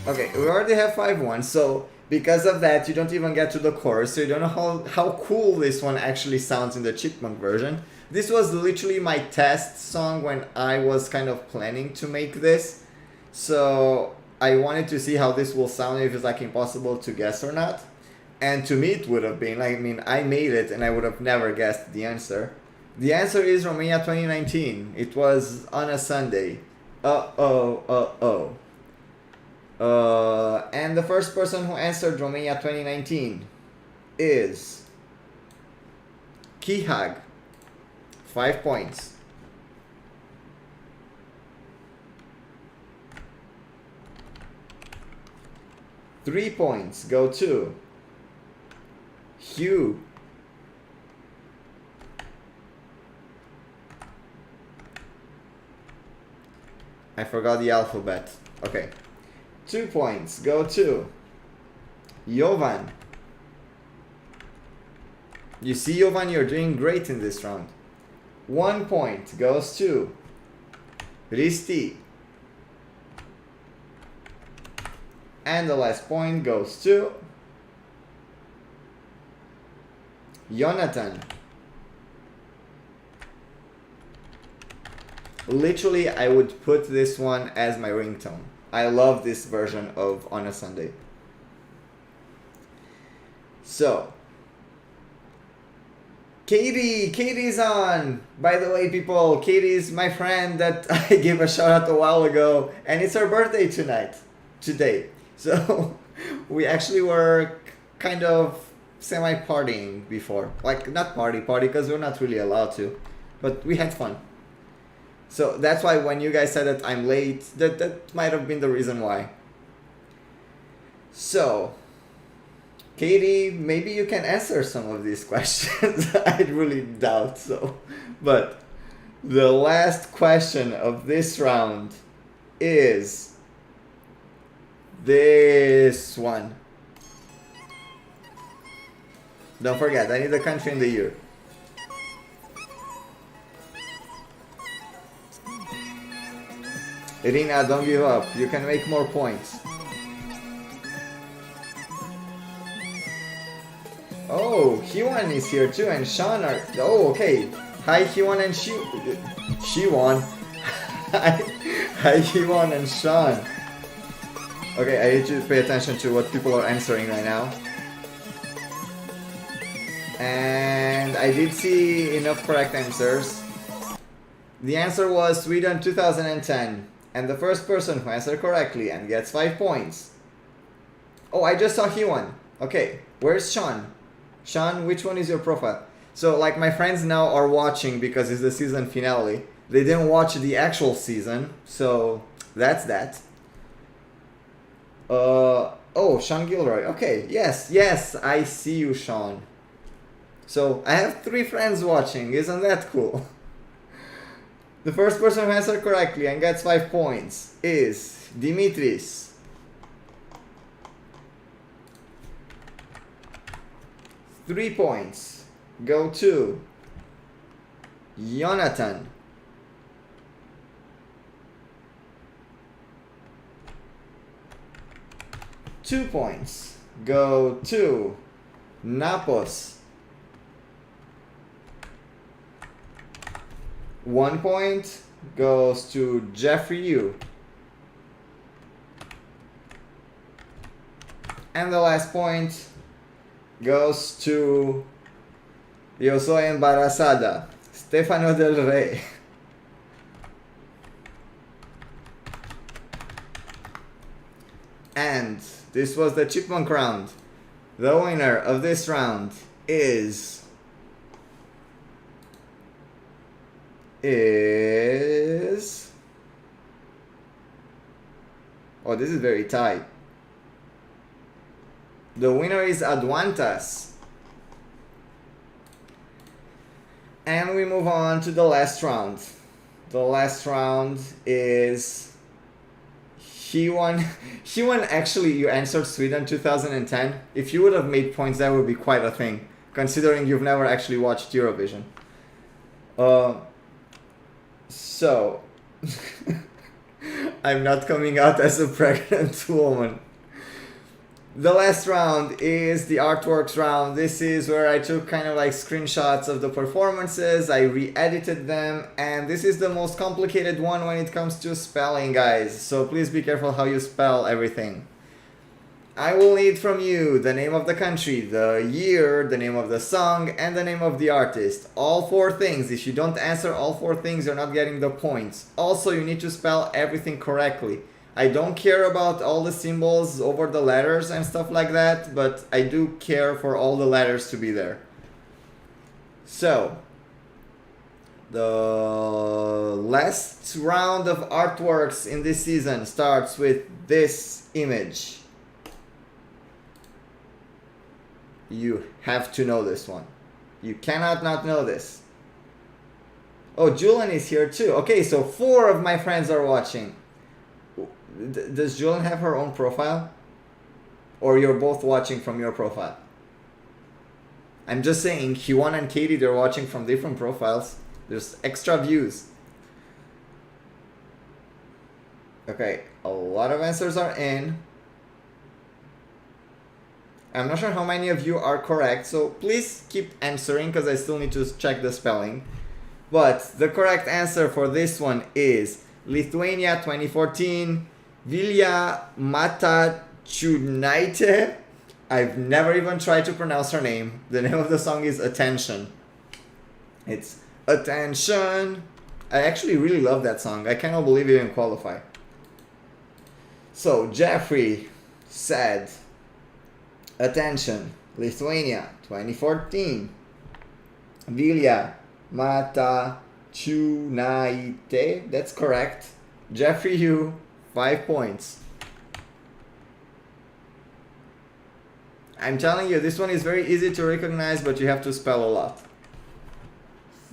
Okay, we already have 5-1, so because of that, you don't even get to the chorus, so you don't know how cool this one actually sounds in the Chipmunk version. This was literally my test song when I was kind of planning to make this, so I wanted to see how this will sound, if it's like impossible to guess or not. And to me it would have been, I mean, I made it and I would have never guessed the answer. The answer is Romania 2019. It was on a Sunday. And the first person who answered Romania 2019 is Kihag. 5 points. Three points go to Hugh. I forgot the alphabet. Okay. 2 points go to Jovan. You see, Jovan, you're doing great in this round. 1 point goes to Risti. And the last point goes to Jonathan. Literally, I would put this one as my ringtone. I love this version of On a Sunday. So, Katie's on. By the way, people, Katie's my friend that I gave a shout out a while ago, and it's her birthday today. So, we actually were kind of semi-partying before. Like, not party, because we're not really allowed to, but we had fun. So that's why when you guys said that I'm late, that might have been the reason why. So, Katie, maybe you can answer some of these questions. I really doubt so. But the last question of this round is this one. Don't forget, I need the country and the year. Irina, don't give up. You can make more points. Oh, Hyewon is here too, and Sean are... Oh, okay. Hi, Hyewon and Shiwon. Hi, Hyewon and Sean. Okay, I need to pay attention to what people are answering right now. And I did see enough correct answers. The answer was Sweden 2010. And the first person who answered correctly and gets 5 points. Oh, I just saw Hyewon. Okay, where's Sean? Sean, which one is your profile? So, like, my friends now are watching because it's the season finale. They didn't watch the actual season, so that's that. Oh, Sean Gilroy. Okay, yes, I see you, Sean. So, I have 3 friends watching. Isn't that cool? The first person who answered correctly and gets 5 points is Dimitris. Three points go to Jonathan. Two points go to Napos. 1 point goes to Jeffrey Yu. And the last point goes to Yo Soy Embarazada, Stefano Del Rey. And this was the Chipmunk round. The winner of this round is... Oh, this is very tight. The winner is Adwantas. And we move on to the last round. The last round is... He won actually, you answered Sweden 2010. If you would have made points, that would be quite a thing, considering you've never actually watched Eurovision. So, I'm not coming out as a pregnant woman. The last round is the artworks round. This is where I took kind of like screenshots of the performances, I re-edited them, and this is the most complicated one when it comes to spelling, guys. So please be careful how you spell everything. I will need from you the name of the country, the year, the name of the song, and the name of the artist. All 4 things. If you don't answer all 4 things, you're not getting the points. Also, you need to spell everything correctly. I don't care about all the symbols over the letters and stuff like that, but I do care for all the letters to be there. So, the last round of artworks in this season starts with this image. You have to know this one. You cannot not know this. Oh, Julian is here too. Okay, so 4 of my friends are watching. Does Julian have her own profile? Or you're both watching from your profile? I'm just saying, Huan and Katie, they're watching from different profiles. There's extra views. Okay, a lot of answers are in. I'm not sure how many of you are correct, so please keep answering because I still need to check the spelling. But the correct answer for this one is Lithuania 2014, Vilja Matachunaite. I've never even tried to pronounce her name. The name of the song is Attention. It's Attention. I actually really love that song. I cannot believe it didn't qualify. So Jeffrey said Attention, Lithuania 2014, Vilja Matachunaite. That's correct. Jeffrey, you 5 points. I'm telling you, this one is very easy to recognize, but you have to spell a lot.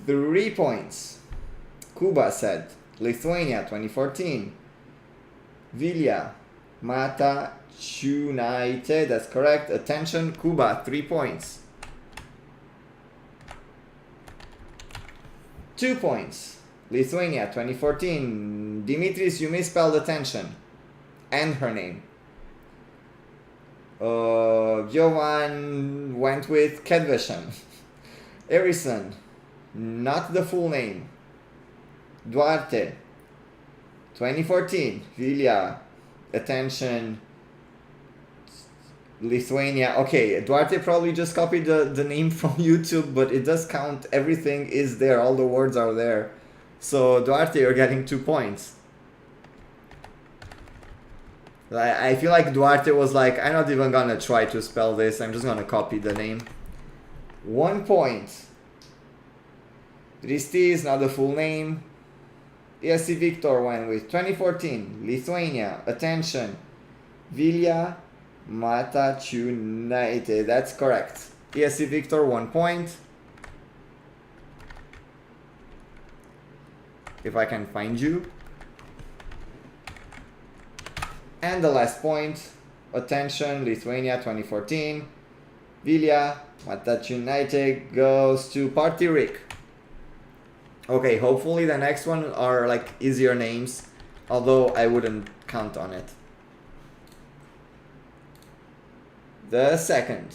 3 points. Kuba said Lithuania 2014, Vilja Matachunaite. That's correct. Attention, Kuba, 3 points. 2 points. Lithuania 2014, Dimitris, you misspelled Attention and her name. Jovan went with Kedveshan. Erison, not the full name. Duarte 2014, Vilja, Attention, Lithuania. Okay, Duarte probably just copied the name from YouTube, but it does count. Everything is there. All the words are there. So Duarte, you're getting 2 points. I feel like Duarte was like, I'm not even gonna try to spell this. I'm just gonna copy the name. 1 point. Risti is not the full name. ESC Victor went with 2014, Lithuania, Attention, Vilja Matachunaite. That's correct. ESC Victor, 1 point. If I can find you. And the last point, Attention, Lithuania 2014, Vilja Matachunaite goes to Party Rick. Okay, hopefully the next one are like easier names, although I wouldn't count on it. The second.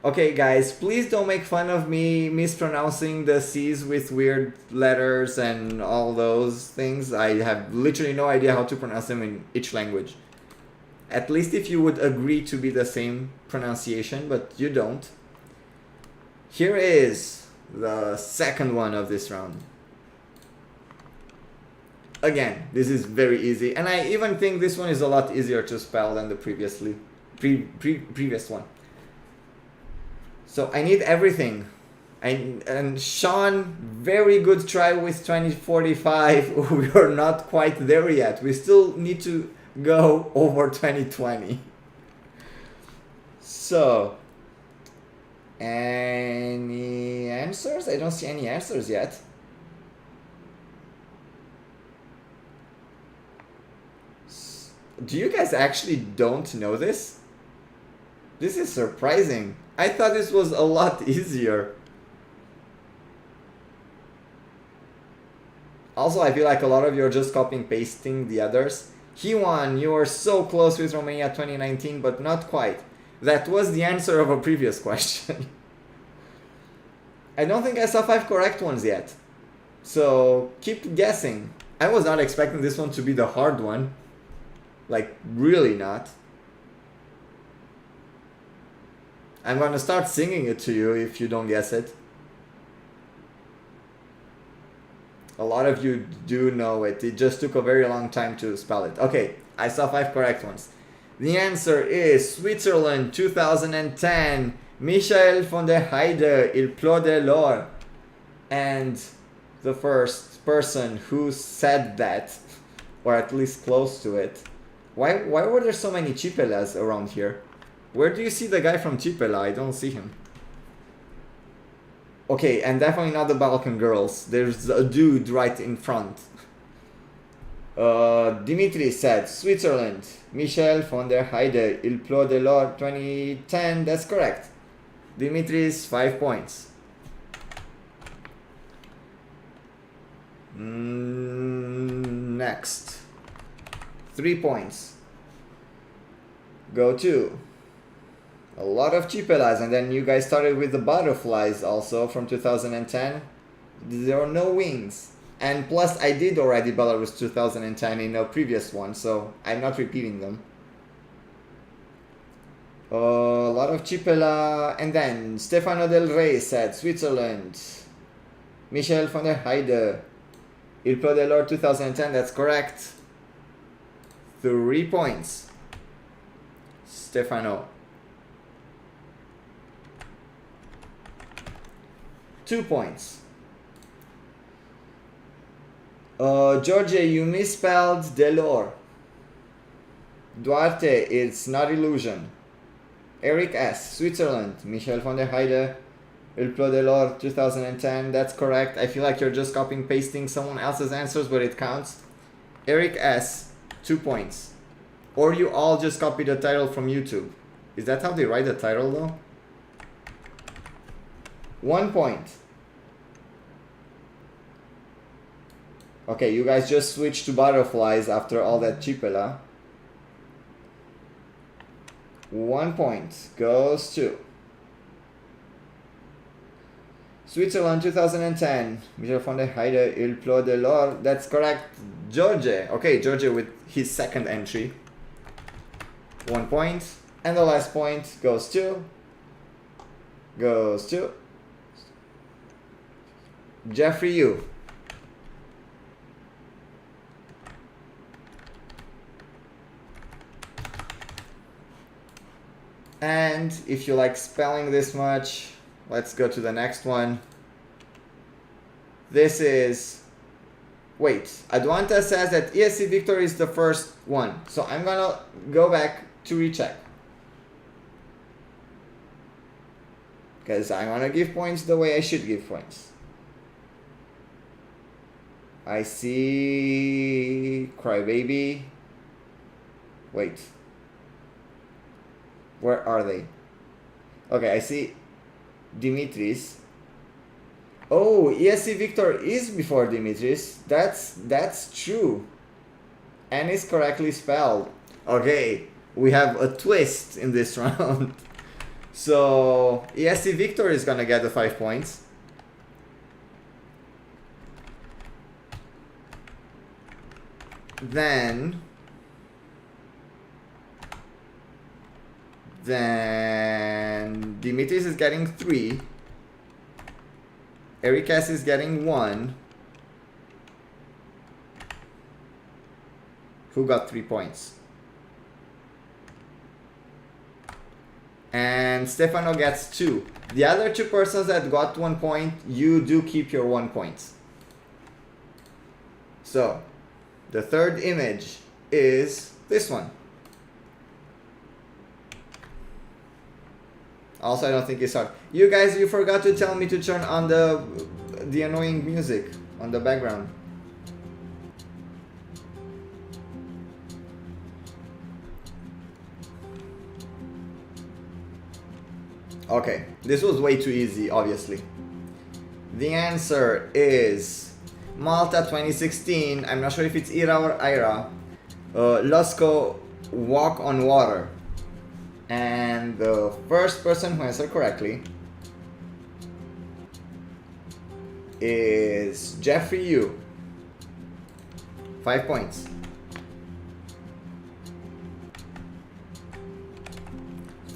Okay guys, please don't make fun of me mispronouncing the C's with weird letters and all those things. I have literally no idea how to pronounce them in each language. At least if you would agree to be the same pronunciation, but you don't. Here is the second one of this round. Again, this is very easy, and I even think this one is a lot easier to spell than the previous one. So I need everything. And Sean, very good try with 2045. We are not quite there yet. We still need to go over 2020. So, any answers? I don't see any answers yet. Do you guys actually don't know this? This is surprising. I thought this was a lot easier. Also, I feel like a lot of you are just copying pasting the others. He won. You were so close with Romania 2019, but not quite. That was the answer of a previous question. I don't think I saw 5 correct ones yet. So keep guessing. I was not expecting this one to be the hard one. Like, really not. I'm gonna start singing it to you if you don't guess it. A lot of you do know it. It just took a very long time to spell it. Okay, I saw 5 correct ones. The answer is Switzerland 2010. Michael von der Heide, Il pleut de l'or. And the first person who said that, or at least close to it. Why were there so many Chipelas around here? Where do you see the guy from Chipela? I don't see him. Okay, and definitely not the Balkan girls. There's a dude right in front. Dimitri said Switzerland. Michel von der Heide, Il pleut de l'or 2010. That's correct. Dimitri's 5 points. Next. 3 points. Go to. A lot of Chipelas, and then you guys started with the butterflies also from 2010. There are no wings. And plus I did already Belarus 2010 in a previous one, so I'm not repeating them. A lot of Chipela, and then Stefano Del Rey said Switzerland. Michel von der Heide, Il pleut de l'or 2010, that's correct. 3 points. Stefano. 2 points. George, you misspelled Delors. Duarte, it's not illusion. Eric S. Switzerland. Michel von der Heide. Il pleut de l'or 2010. That's correct. I feel like you're just copying pasting someone else's answers, but it counts. Eric S. 2 points. Or you all just copy the title from YouTube. Is that how they write the title though? 1 point. Okay, you guys just switched to butterflies after all that Chipela. 1 point goes to Switzerland 2010. Michel von der Heide, Il pleut de l'or. That's correct. George. Okay, George with his second entry. 1 point. And the last point goes to Jeffrey Yu. And if you like spelling this much, let's go to the next one. This is, wait, Aduanta says that ESC Victor is the first one. So I'm gonna go back to recheck. Because I wanna give points the way I should give points. I see Crybaby. Wait. Where are they? Okay, I see Dimitris. Oh, ESC Victor is before Dimitris. That's true. And is correctly spelled. Okay, we have a twist in this round. So ESC Victor is gonna get the 5 points. Then Dimitris is getting 3. Eric S is getting 1. Who got 3 points? And Stefano gets 2. The other 2 persons that got 1 point, you do keep your 1 point. So, the third image is this one. Also, I don't think it's hard. You guys, you forgot to tell me to turn on the annoying music on the background. Okay, this was way too easy, obviously. The answer is Malta 2016. I'm not sure if it's Ira or Ira. Losco, Walk on Water. And the first person who answered correctly is Jeffrey Yu. 5 points.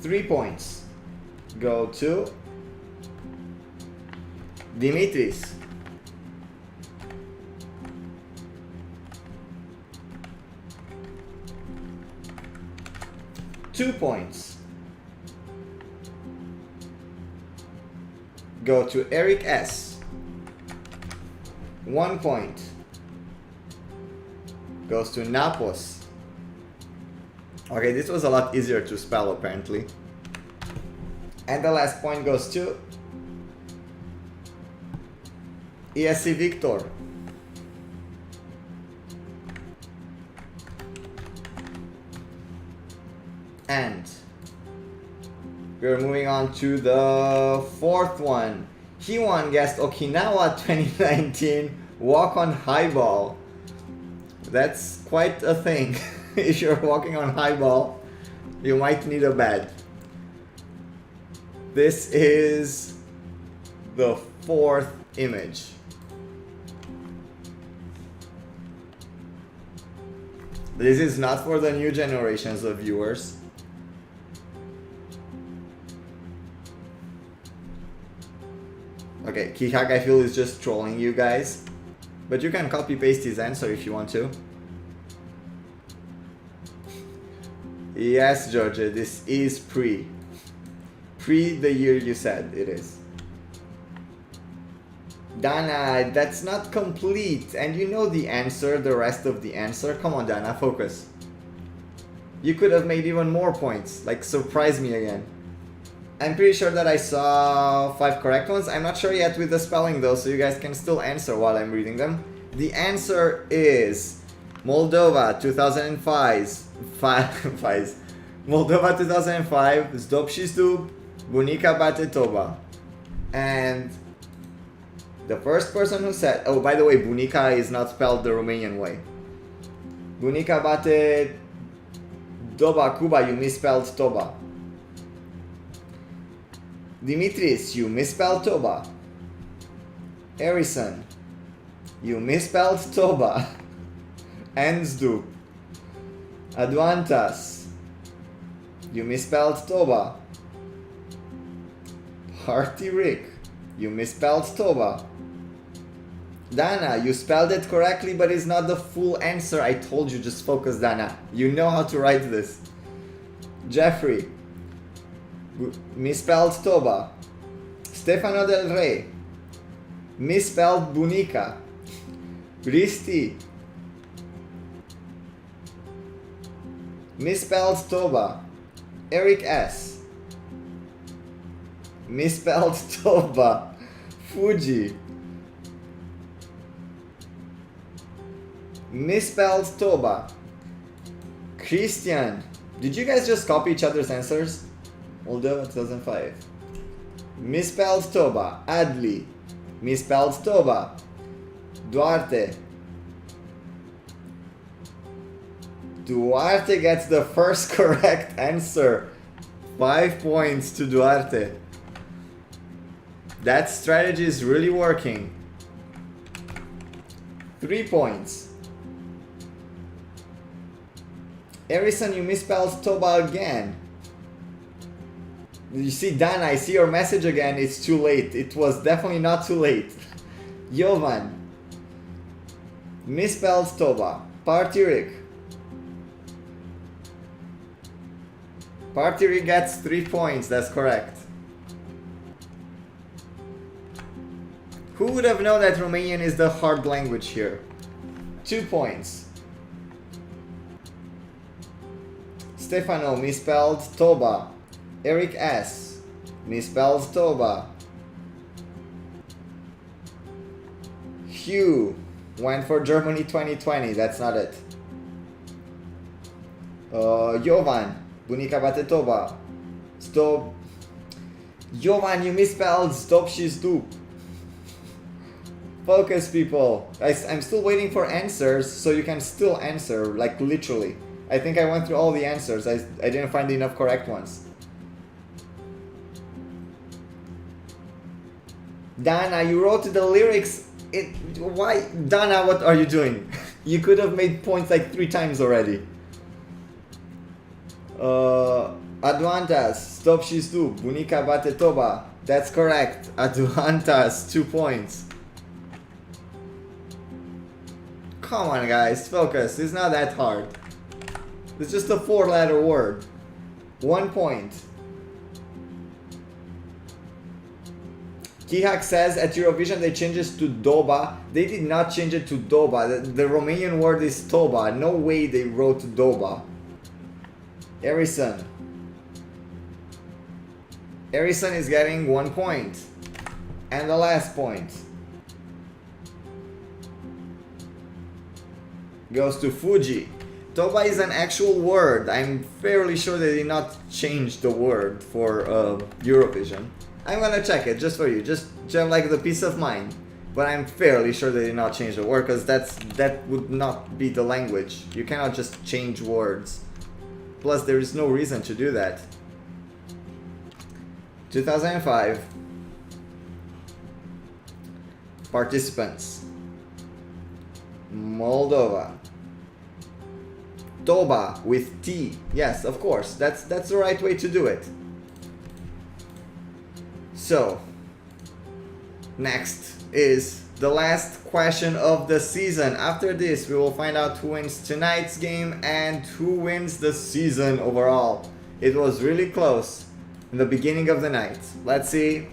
3 points go to Dimitris. Two points go to Eric S. 1 point goes to Napos. Okay, this was a lot easier to spell apparently. And the last point goes to ESC Victor. And we're moving on to the fourth one. He won guest Okinawa 2019 Walk on Highball. That's quite a thing. If you're walking on highball, you might need a bed. This is the fourth image. This is not for the new generations of viewers. Okay, Kihak I feel is just trolling you guys. But you can copy paste his answer if you want to. Yes, Georgia, this is pre the year you said it is. Dana, that's not complete. And you know the answer, the rest of the answer. Come on, Dana, focus. You could have made even more points. Like, surprise me again. I'm pretty sure that I saw 5 correct ones. I'm not sure yet with the spelling though, so you guys can still answer while I'm reading them. The answer is Moldova 2005. Moldova 2005, Zdobshistu, Bunica Bate Toba. And the first person who said, oh, by the way, Bunica is not spelled the Romanian way. Bunica Bate Doba Cuba, you misspelled Toba. Dimitris, you misspelled Toba. Erison, you misspelled Toba. Ensdu. Adwantas, you misspelled Toba. Party Rick, you misspelled Toba. Dana, you spelled it correctly, but it's not the full answer. I told you, just focus, Dana. You know how to write this. Jeffrey, misspelled Toba. Stefano del Rey, misspelled Bunica. Risti, misspelled Toba. Eric S, misspelled Toba. Fuji, misspelled Toba. Christian, did you guys just copy each other's answers? Moldova 2005. Misspelled Toba. Adli, misspelled Toba. Duarte. Duarte gets the first correct answer. 5 points to Duarte. That strategy is really working. 3 points. Erison, you misspelled Toba again. You see, Dan, I see your message again. It's too late. It was definitely not too late. Jovan, misspelled Toba. Partirik, Partiri gets 3 points, that's correct. Who would have known that Romanian is the hard language here? 2 points. Stefano misspelled Toba. Eric S. misspelled Toba. Hugh went for Germany 2020, that's not it. Jovan, Bunica bate Toba. Stop. Jovan, you misspelled Stop She's Dup. Focus, people. I'm still waiting for answers, so you can still answer, like literally. I think I went through all the answers. I didn't find enough correct ones. Dana, you wrote the lyrics. Why? Dana, what are you doing? You could have made points like 3 times already. Aduantas, Stop She's Du, Bunica bate Toba. That's correct. Aduantas, 2 points. Come on, guys, focus. It's not that hard. It's just a 4-letter word. 1 point. Kihak says at Eurovision they changed it to Doba. They did not change it to Doba. The Romanian word is Toba. No way they wrote Doba. Erison. Erison is getting 1 point. And the last point goes to Fuji. Toba is an actual word. I'm fairly sure they did not change the word for Eurovision. I'm gonna check it just for you, just like the peace of mind. But I'm fairly sure they did not change the word, because that would not be the language. You cannot just change words. Plus, there is no reason to do that. 2005. Participants. Moldova. Toba with T. Yes, of course. That's the right way to do it. So, next is the last question of the season. After this, we will find out who wins tonight's game and who wins the season overall. It was really close in the beginning of the night. Let's see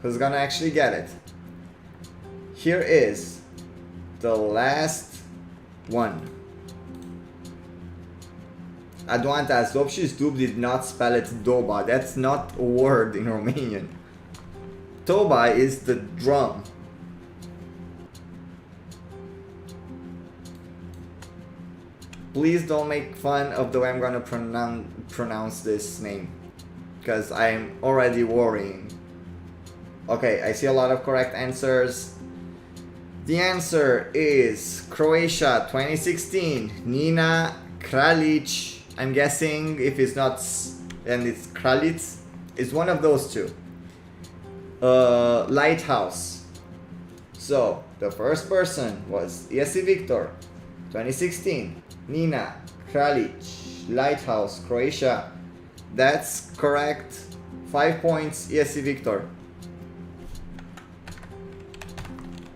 who's gonna actually get it. Here is the last one. Aduantas, Dobshis Dub did not spell it Doba. That's not a word in Romanian. Toba is the drum. Please don't make fun of the way I'm gonna pronounce this name, because I'm already worrying. Okay, I see a lot of correct answers. The answer is Croatia 2016, Nina Kraljic. I'm guessing if it's not and it's Kraljic, it's one of those two. Lighthouse. So the first person was Jesse Victor, 2016, Nina Kraljic, Lighthouse, Croatia. That's correct. 5 points, Jesse Victor.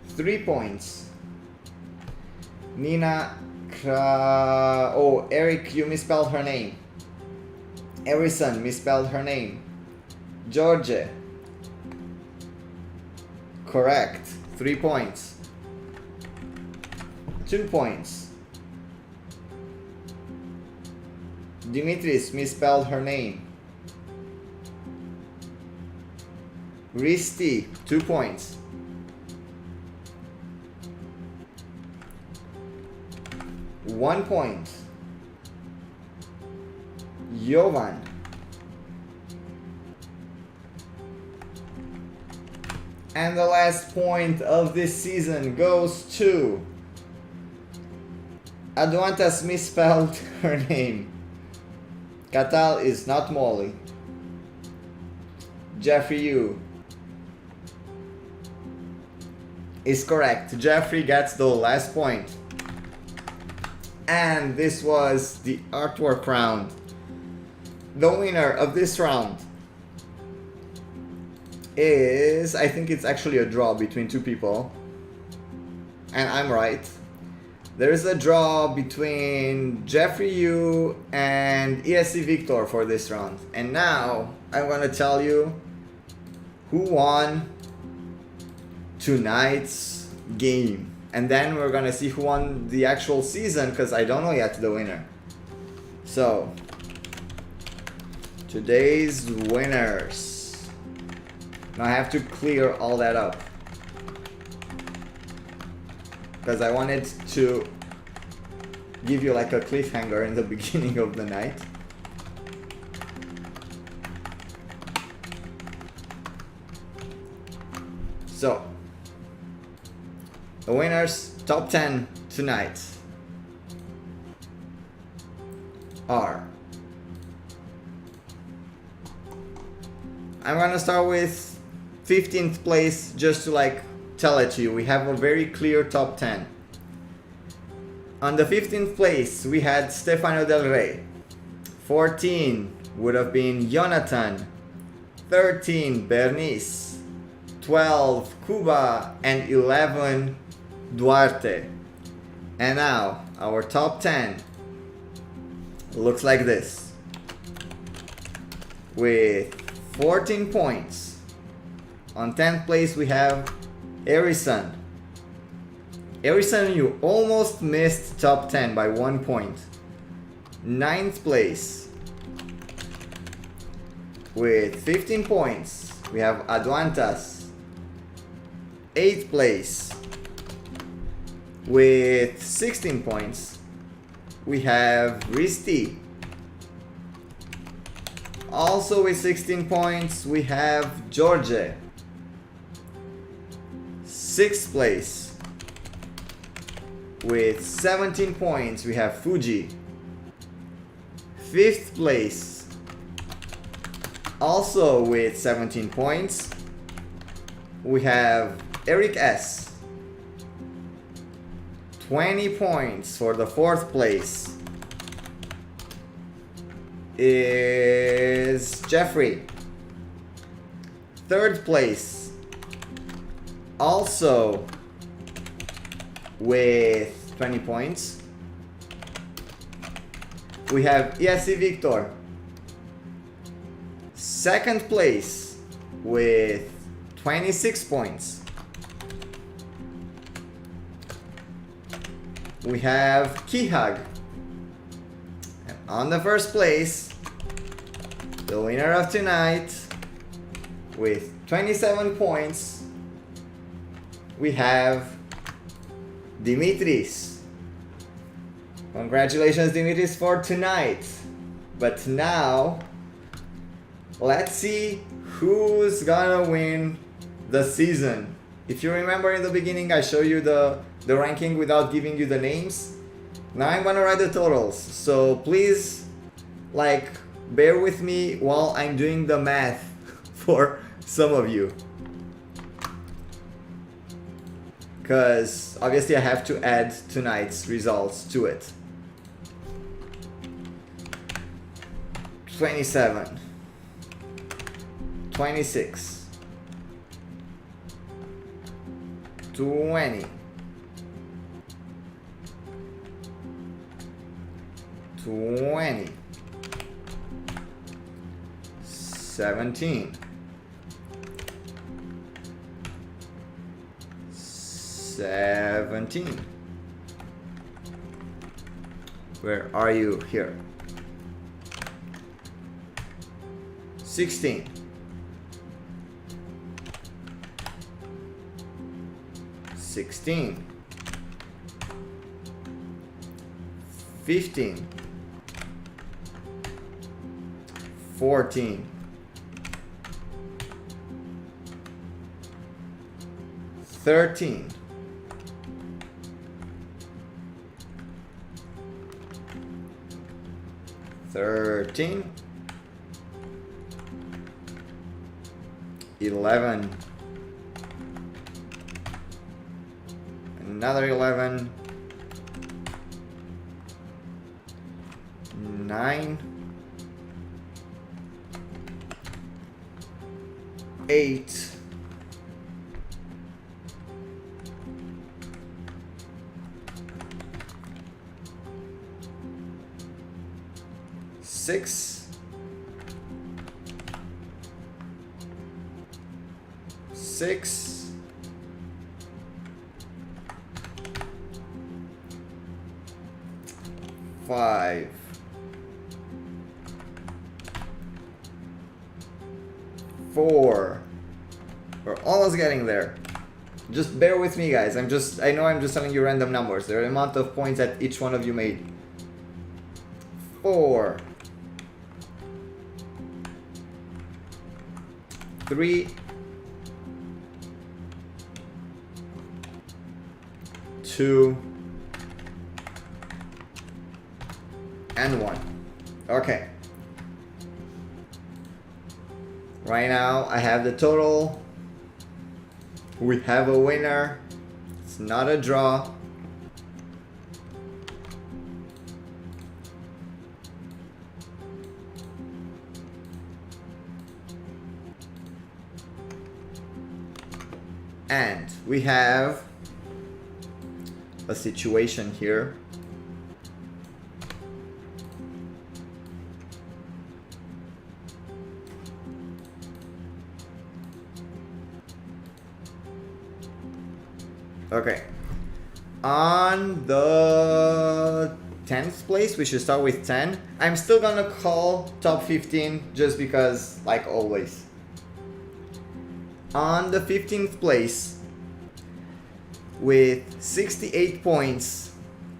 3 points. Nina Oh, Eric, you misspelled her name. Erison misspelled her name. George. Correct. 3 points. 2 points. Dimitris misspelled her name. Risti, 2 points. 1 point. Jovan. And the last point of this season goes to Aduantas misspelled her name. Katal is not Molly. Jeffrey Yu is correct. Jeffrey gets the last point. And this was the artwork round. The winner of this round is, I think it's actually a draw between two people. And I'm right. There's a draw between Jeffrey Yu and ESC Victor for this round. And now I'm gonna tell you who won tonight's game. And then we're gonna see who won the actual season, because I don't know yet the winner. So, today's winners. Now I have to clear all that up, because I wanted to give you like a cliffhanger in the beginning of the night. So, the winners, top 10 tonight, are... I'm gonna start with 15th place just to like tell it to you. We have a very clear top 10. On the 15th place, we had Stefano Del Rey. 14 would have been Jonathan. 13, Bernice. 12, Cuba. And 11, Duarte. And now, our top 10 looks like this. With 14 points. On 10th place, we have Erison. Erison, you almost missed top 10 by 1 point. 9th place. With 15 points, we have Aduantas. 8th place. With 16 points, we have Risti. Also with 16 points, we have George. 6th place. With 17 points, we have Fuji. 5th place. Also with 17 points, we have Eric S. 20 points for the 4th place is Jeffrey. 3rd place, also with 20 points, we have ESC Victor. 2nd place with 26 points, we have Kihag. And on the 1st place, the winner of tonight with 27 points, we have Dimitris. Congratulations, Dimitris, for tonight. But now, let's see who's gonna win the season. If you remember in the beginning, I showed you the ranking without giving you the names. Now I'm gonna write the totals. So please, like, bear with me while I'm doing the math for some of you. Because obviously I have to add tonight's results to it. 27, 26, 20, 20, 17, 17. Where are you? Here. 16. 16. 15. 14. 13. 13. 11. Another 11. 9. 8. 6, 6, 5, 4. We're almost getting there. Just bear with me, guys. I know I'm just telling you random numbers. There are the amount of points that each one of you made. 4, 3, 2, and 1. Okay. Right now, I have the total. We have a winner. It's not a draw. And we have a situation here. Okay. On the 10th place, we should start with 10. I'm still gonna call top 15 just because, like always. On the 15th place, with 68 points,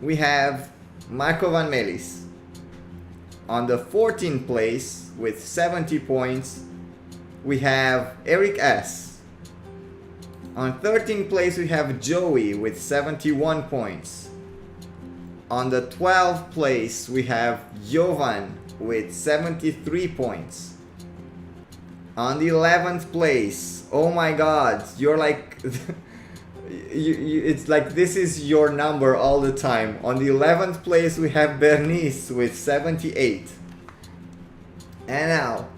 we have Marco Van Melis. On the 14th place, with 70 points, we have Eric S. On 13th place, we have Joey with 71 points. On the 12th place, we have Jovan with 73 points. On the 11th place, oh my god, you're like... it's like this is your number all the time. On the 11th place, we have Bernice with 78. And now,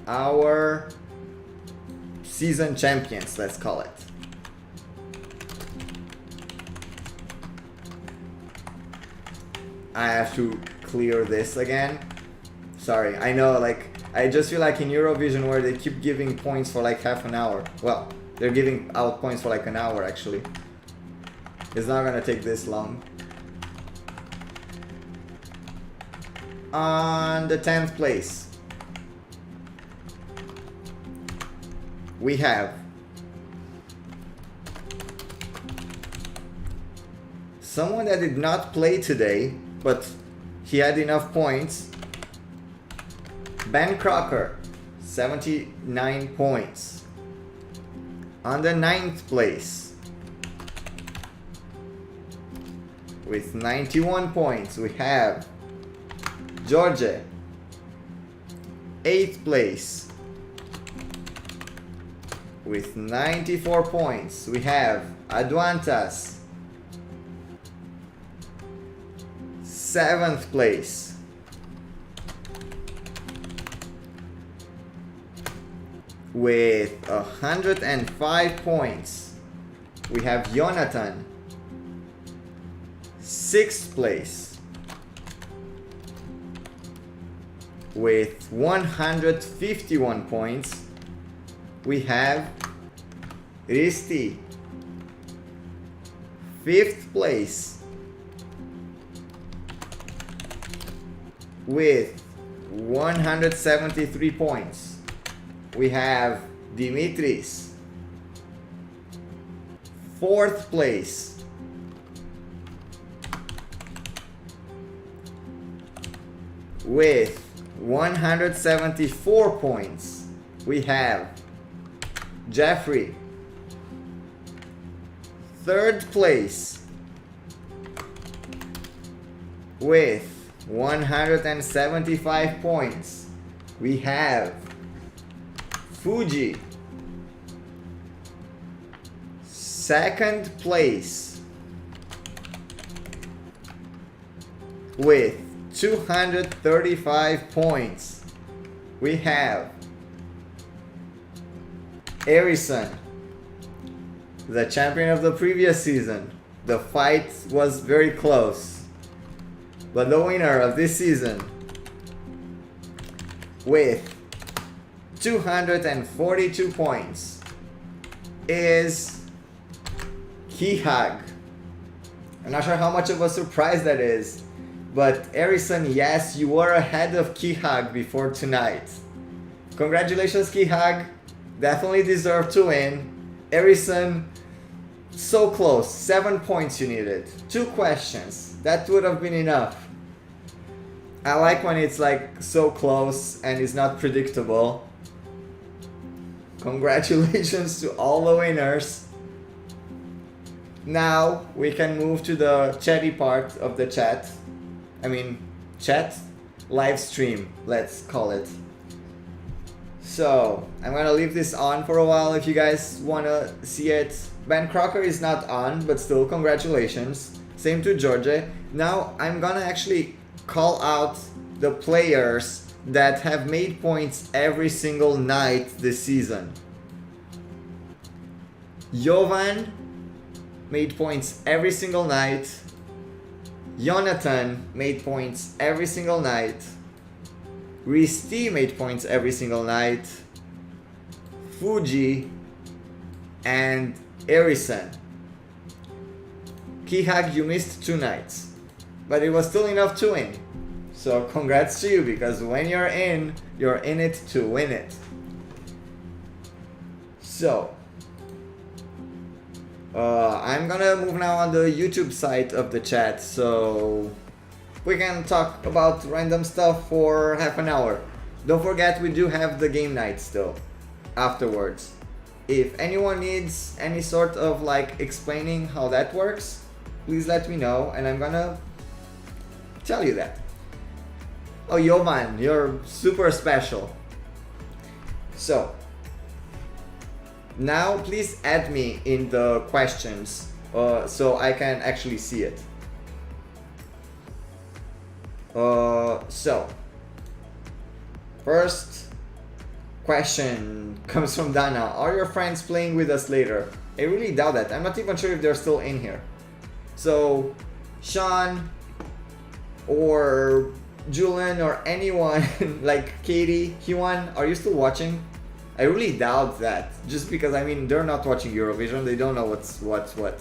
our season champions, let's call it. I have to clear this again. Sorry, I know, like, I just feel like in Eurovision where they keep giving points for like half an hour. Well, they're giving out points for like an hour actually. It's not gonna take this long. On the 10th place, we have someone that did not play today, but he had enough points. Ben Crocker, 79 points. On the 9th place, with 91 points, we have George. 8th place, with 94 points, we have Aduantas. 7th place, with 105 points, we have Jonathan. 6th place, with 151 points, we have Risti. 5th place, with 173 points, we have Dimitris. 4th place, with 174 points, we have Jeffrey. 3rd place, with 175 points, we have Fuji. 2nd place, with 235 points, we have Erison, the champion of the previous season. The fight was very close. But the winner of this season with 242 points is Kihag. I'm not sure how much of a surprise that is, but Erison, yes, you were ahead of Kihag before tonight. Congratulations, Kihag. Definitely deserve to win. Erison, so close. 7 points you needed. 2 questions. That would have been enough. I like when it's like so close and it's not predictable. Congratulations to all the winners. Now we can move to the chatty part of the chat. I mean, chat? Live stream, let's call it. So, I'm gonna leave this on for a while if you guys wanna see it. Ben Crocker is not on, but still congratulations. Same to Georgia. Now, I'm gonna actually call out the players that have made points every single night this season. Jovan made points every single night. Jonathan made points every single night. Risti made points every single night. Fuji and Erison. Kihag, you missed 2 nights, but it was still enough to win. So congrats to you, because when you're in it to win it. So I'm gonna move now on the YouTube side of the chat, so we can talk about random stuff for half an hour. Don't forget, we do have the game night still afterwards. If anyone needs any sort of like explaining how that works, please let me know and I'm gonna tell you that. Oh, Jovan, you're super special. So now please add me in the questions so I can actually see it. So first question comes from Dana. Are your friends playing with us later? I really doubt that. I'm not even sure if they're still in here. So Sean or Julian or anyone like Katie, Hyun, are you still watching? I really doubt that, just because I mean they're not watching Eurovision, they don't know what's what.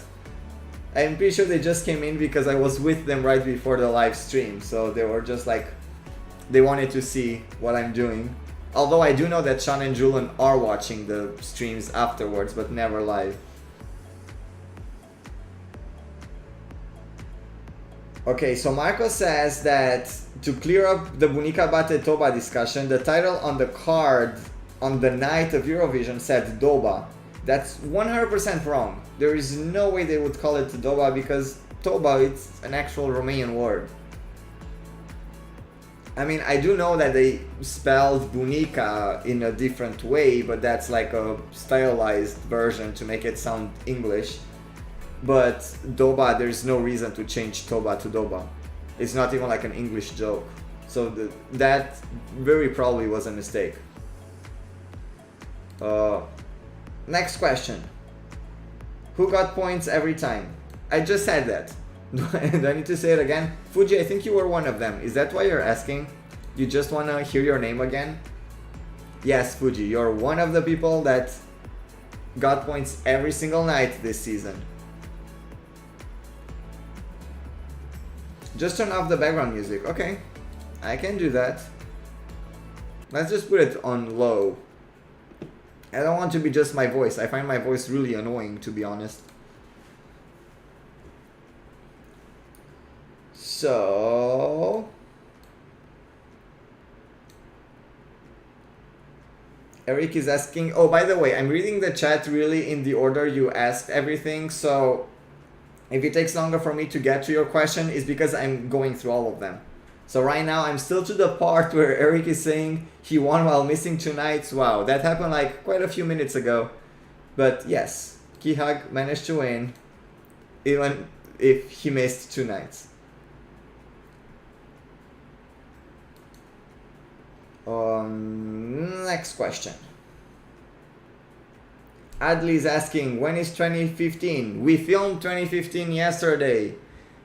I'm pretty sure they just came in because I was with them right before the live stream, so they were just like, they wanted to see what I'm doing. Although I do know that Sean and Julian are watching the streams afterwards, but never live. Okay, so Marco says that to clear up the Bunica Bate Toba discussion, the title on the card on the night of Eurovision said Doba. That's 100% wrong. There is no way they would call it Doba, because Toba, it's an actual Romanian word. I mean, I do know that they spelled Bunica in a different way, but that's like a stylized version to make it sound English. But Doba, there's no reason to change Toba to Doba. It's not even like an English joke. So that very probably was a mistake. Next question. Who got points every time? I just said that. Do I need to say it again? Fuji, I think you were one of them. Is that why you're asking? You just want to hear your name again? Yes, Fuji, you're one of the people that got points every single night this season. Just turn off the background music. Okay, I can do that. Let's just put it on low. I don't want to be just my voice. I find my voice really annoying, to be honest. So Eric is asking, oh, by the way, I'm reading the chat really in the order you asked everything, so if it takes longer for me to get to your question, it's because I'm going through all of them. So right now I'm still to the part where Eric is saying he won while missing 2 nights. Wow, that happened like quite a few minutes ago. But yes, Kihag managed to win even if he missed 2 nights. Next question. Adli is asking, when is 2015? We filmed 2015 yesterday.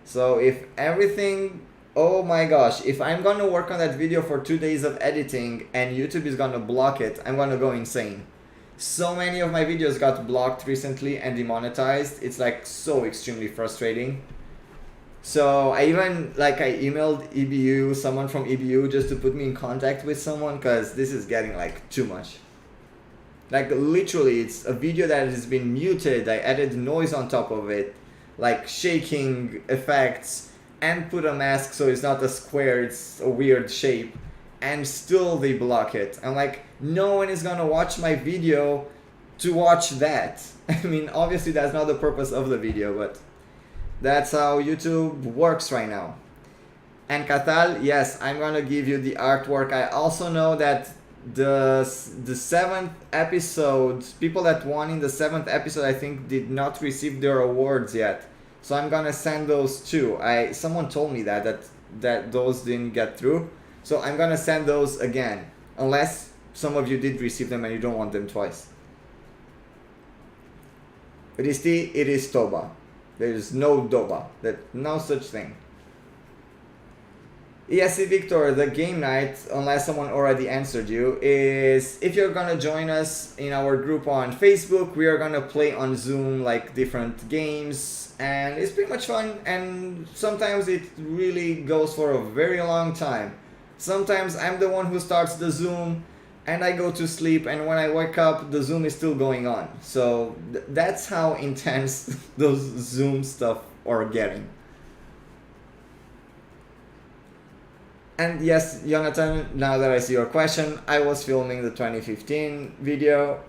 So if everything Oh my gosh, if I'm gonna work on that video for 2 days of editing and YouTube is gonna block it, I'm gonna go insane. So many of my videos got blocked recently and demonetized. It's like so extremely frustrating. So I even I emailed EBU, someone from EBU, just to put me in contact with someone, because this is getting like too much. Like literally, it's a video that has been muted. I added noise on top of it, like shaking effects, and put a mask so it's not a square, it's a weird shape, and still they block it. I'm like, no one is gonna watch my video to watch that. I mean, obviously that's not the purpose of the video, but that's how YouTube works right now. And Katal, yes, I'm gonna give you the artwork. I also know that the 7th episode, people that won in the 7th episode, I think did not receive their awards yet. So I'm gonna send those too. Someone told me that those didn't get through. So I'm gonna send those again, unless some of you did receive them and you don't want them twice. Risti, it is Toba. There is no Doba. No such thing. Yes, Victor, the game night, unless someone already answered you, is if you're gonna join us in our group on Facebook, we are gonna play on Zoom like different games, and it's pretty much fun, and sometimes it really goes for a very long time. Sometimes I'm the one who starts the Zoom and I go to sleep, and when I wake up the Zoom is still going on. So that's how intense those Zoom stuff are getting. And yes, Jonathan, now that I see your question, I was filming the 2015 video.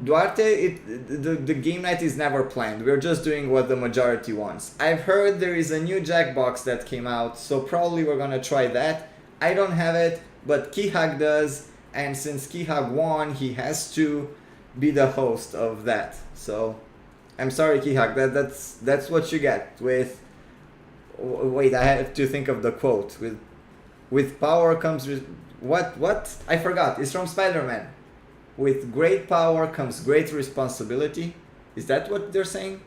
Duarte, the game night is never planned. We're just doing what the majority wants. I've heard there is a new Jackbox that came out, so probably we're gonna try that. I don't have it, but Kihag does, and since Kihag won, he has to be the host of that. So, I'm sorry, Kihag, that's what you get with... Wait, I have to think of the quote. With power comes... What? I forgot. It's from Spider-Man. With great power comes great responsibility. Is that what they're saying?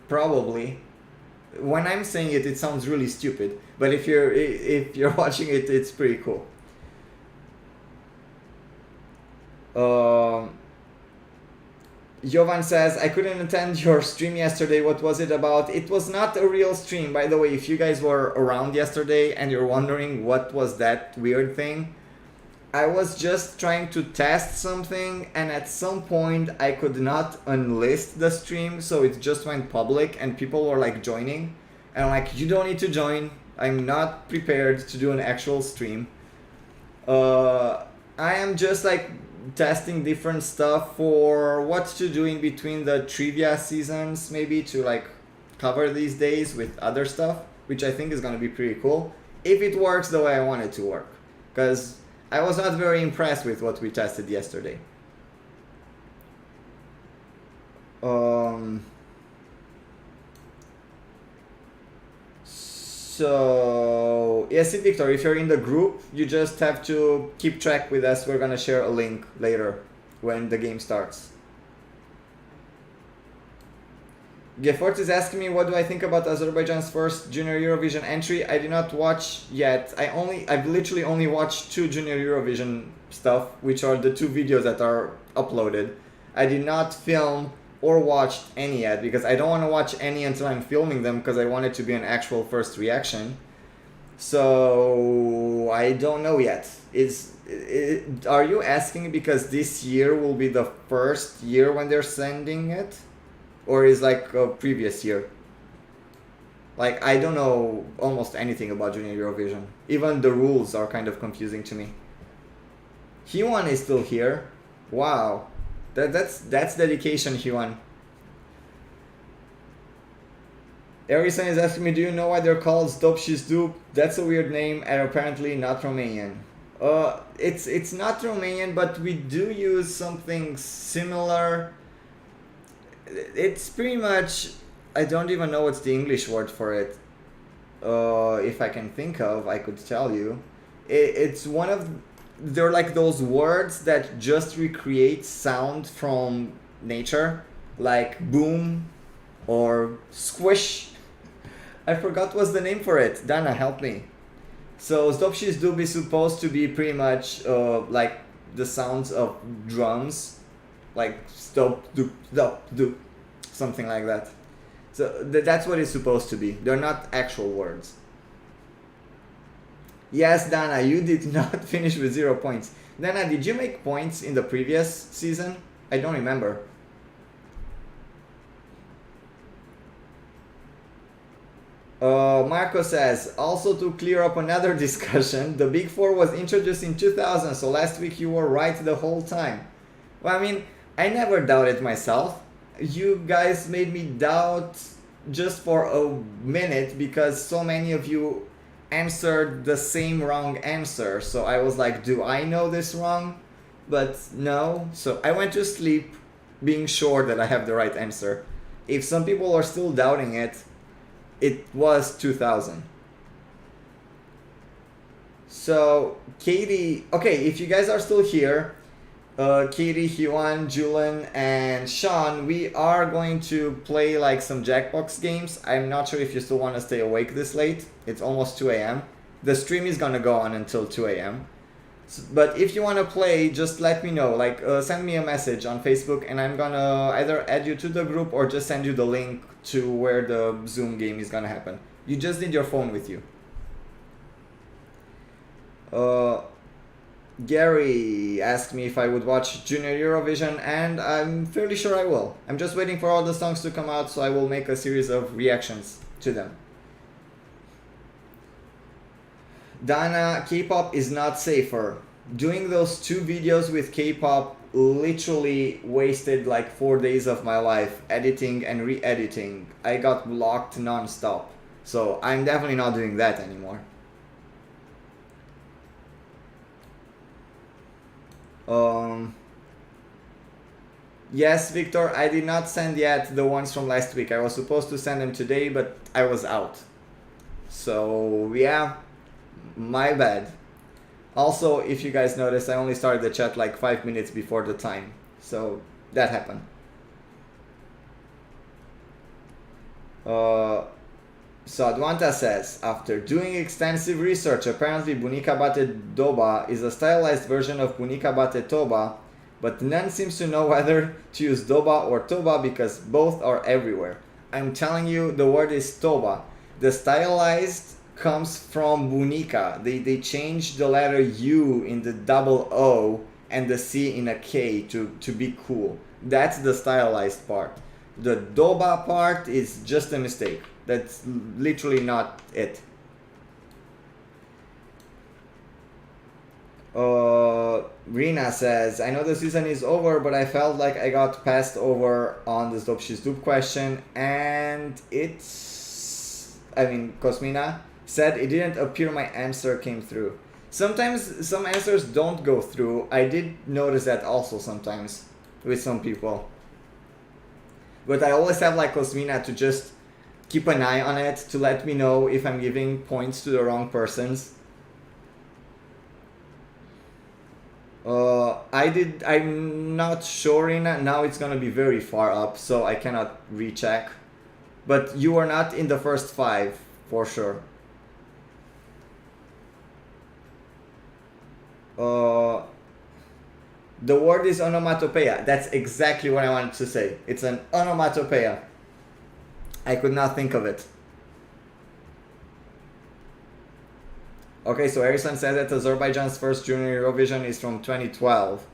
Probably. When I'm saying it, it sounds really stupid. But if you're watching it, it's pretty cool. Jovan says, I couldn't attend your stream yesterday. What was it about? It was not a real stream. By the way, if you guys were around yesterday and you're wondering what was that weird thing, I was just trying to test something, and at some point I could not unlist the stream, so it just went public and people were like joining. And I'm like, you don't need to join. I'm not prepared to do an actual stream. I am just like testing different stuff for what to do in between the trivia seasons, maybe to like cover these days with other stuff, which I think is going to be pretty cool if it works the way I want it to work, because I was not very impressed with what we tested yesterday. So, yes, Victor, if you're in the group, you just have to keep track with us. We're gonna share a link later when the game starts. Gefort is asking me, what do I think about Azerbaijan's first Junior Eurovision entry? I did not watch yet. I've literally only watched 2 Junior Eurovision stuff, which are the 2 videos that are uploaded. I did not film or watched any yet, because I don't want to watch any until I'm filming them, because I want it to be an actual first reaction. So I don't know yet. Are you asking because this year will be the first year when they're sending it? Or is like a previous year? Like, I don't know almost anything about Junior Eurovision. Even the rules are kind of confusing to me. Hyun is still here. Wow. That's dedication, Hyun. Erison is asking me, do you know why they're called Stopshizdup? That's a weird name and apparently not Romanian. It's not Romanian, but we do use something similar. It's pretty much, I don't even know what's the English word for it. If I can think of, I could tell you. It's one of... They're like those words that just recreate sound from nature, like boom, or squish. I forgot what's the name for it. Dana, help me. So Zdobshis Dub is supposed to be pretty much like the sounds of drums, like stop, doop, something like that. So that's what it's supposed to be. They're not actual words. Yes, Dana, you did not finish with 0 points. Dana, did you make points in the previous season? I don't remember. Marco says, also to clear up another discussion, the Big Four was introduced in 2000, so last week you were right the whole time. Well, I mean, I never doubted myself. You guys made me doubt just for a minute because so many of you answered the same wrong answer. So I was like, do I know this wrong? But no. So I went to sleep being sure that I have the right answer. If some people are still doubting it, it was 2000. So Katie, okay, if you guys are still here, Katie, Hyun, Julian, and Sean, we are going to play like some Jackbox games. I'm not sure if you still want to stay awake this late. It's almost 2 a.m. The stream is gonna go on until 2 a.m. But if you want to play, just let me know. Like, send me a message on Facebook, and I'm gonna either add you to the group or just send you the link to where the Zoom game is gonna happen. You just need your phone with you. Gary asked me if I would watch Junior Eurovision, and I'm fairly sure I will. I'm just waiting for all the songs to come out, so I will make a series of reactions to them. Dana, K-pop is not safer. Doing those 2 videos with K-pop literally wasted like 4 days of my life, editing and re-editing. I got blocked non-stop. So I'm definitely not doing that anymore. Yes, Victor, I did not send yet the ones from last week. I was supposed to send them today, but I was out. So yeah, my bad. Also, if you guys noticed, I only started the chat like 5 minutes before the time. So that happened. So Adwanta says, after doing extensive research, apparently Bunika Bate Doba is a stylized version of Bunika Bate Toba, but none seems to know whether to use Doba or Toba because both are everywhere. I'm telling you, the word is Toba. The stylized comes from Bunika. They changed the letter U in the double O and the C in a K to be cool. That's the stylized part. The Doba part is just a mistake. That's literally not it. Rina says, I know the season is over, but I felt like I got passed over on the Zdobshis Dub question, and it's... I mean, Cosmina said it didn't appear my answer came through. Sometimes some answers don't go through. I did notice that also sometimes with some people. But I always have like Cosmina to just keep an eye on it to let me know if I'm giving points to the wrong persons. I'm not sure, Rina. Now it's gonna be very far up, so I cannot recheck. But you are not in the first 5, for sure. The word is onomatopoeia. That's exactly what I wanted to say. It's an onomatopoeia. I could not think of it. Okay, so Harrison said that Azerbaijan's first Junior Eurovision is from 2012.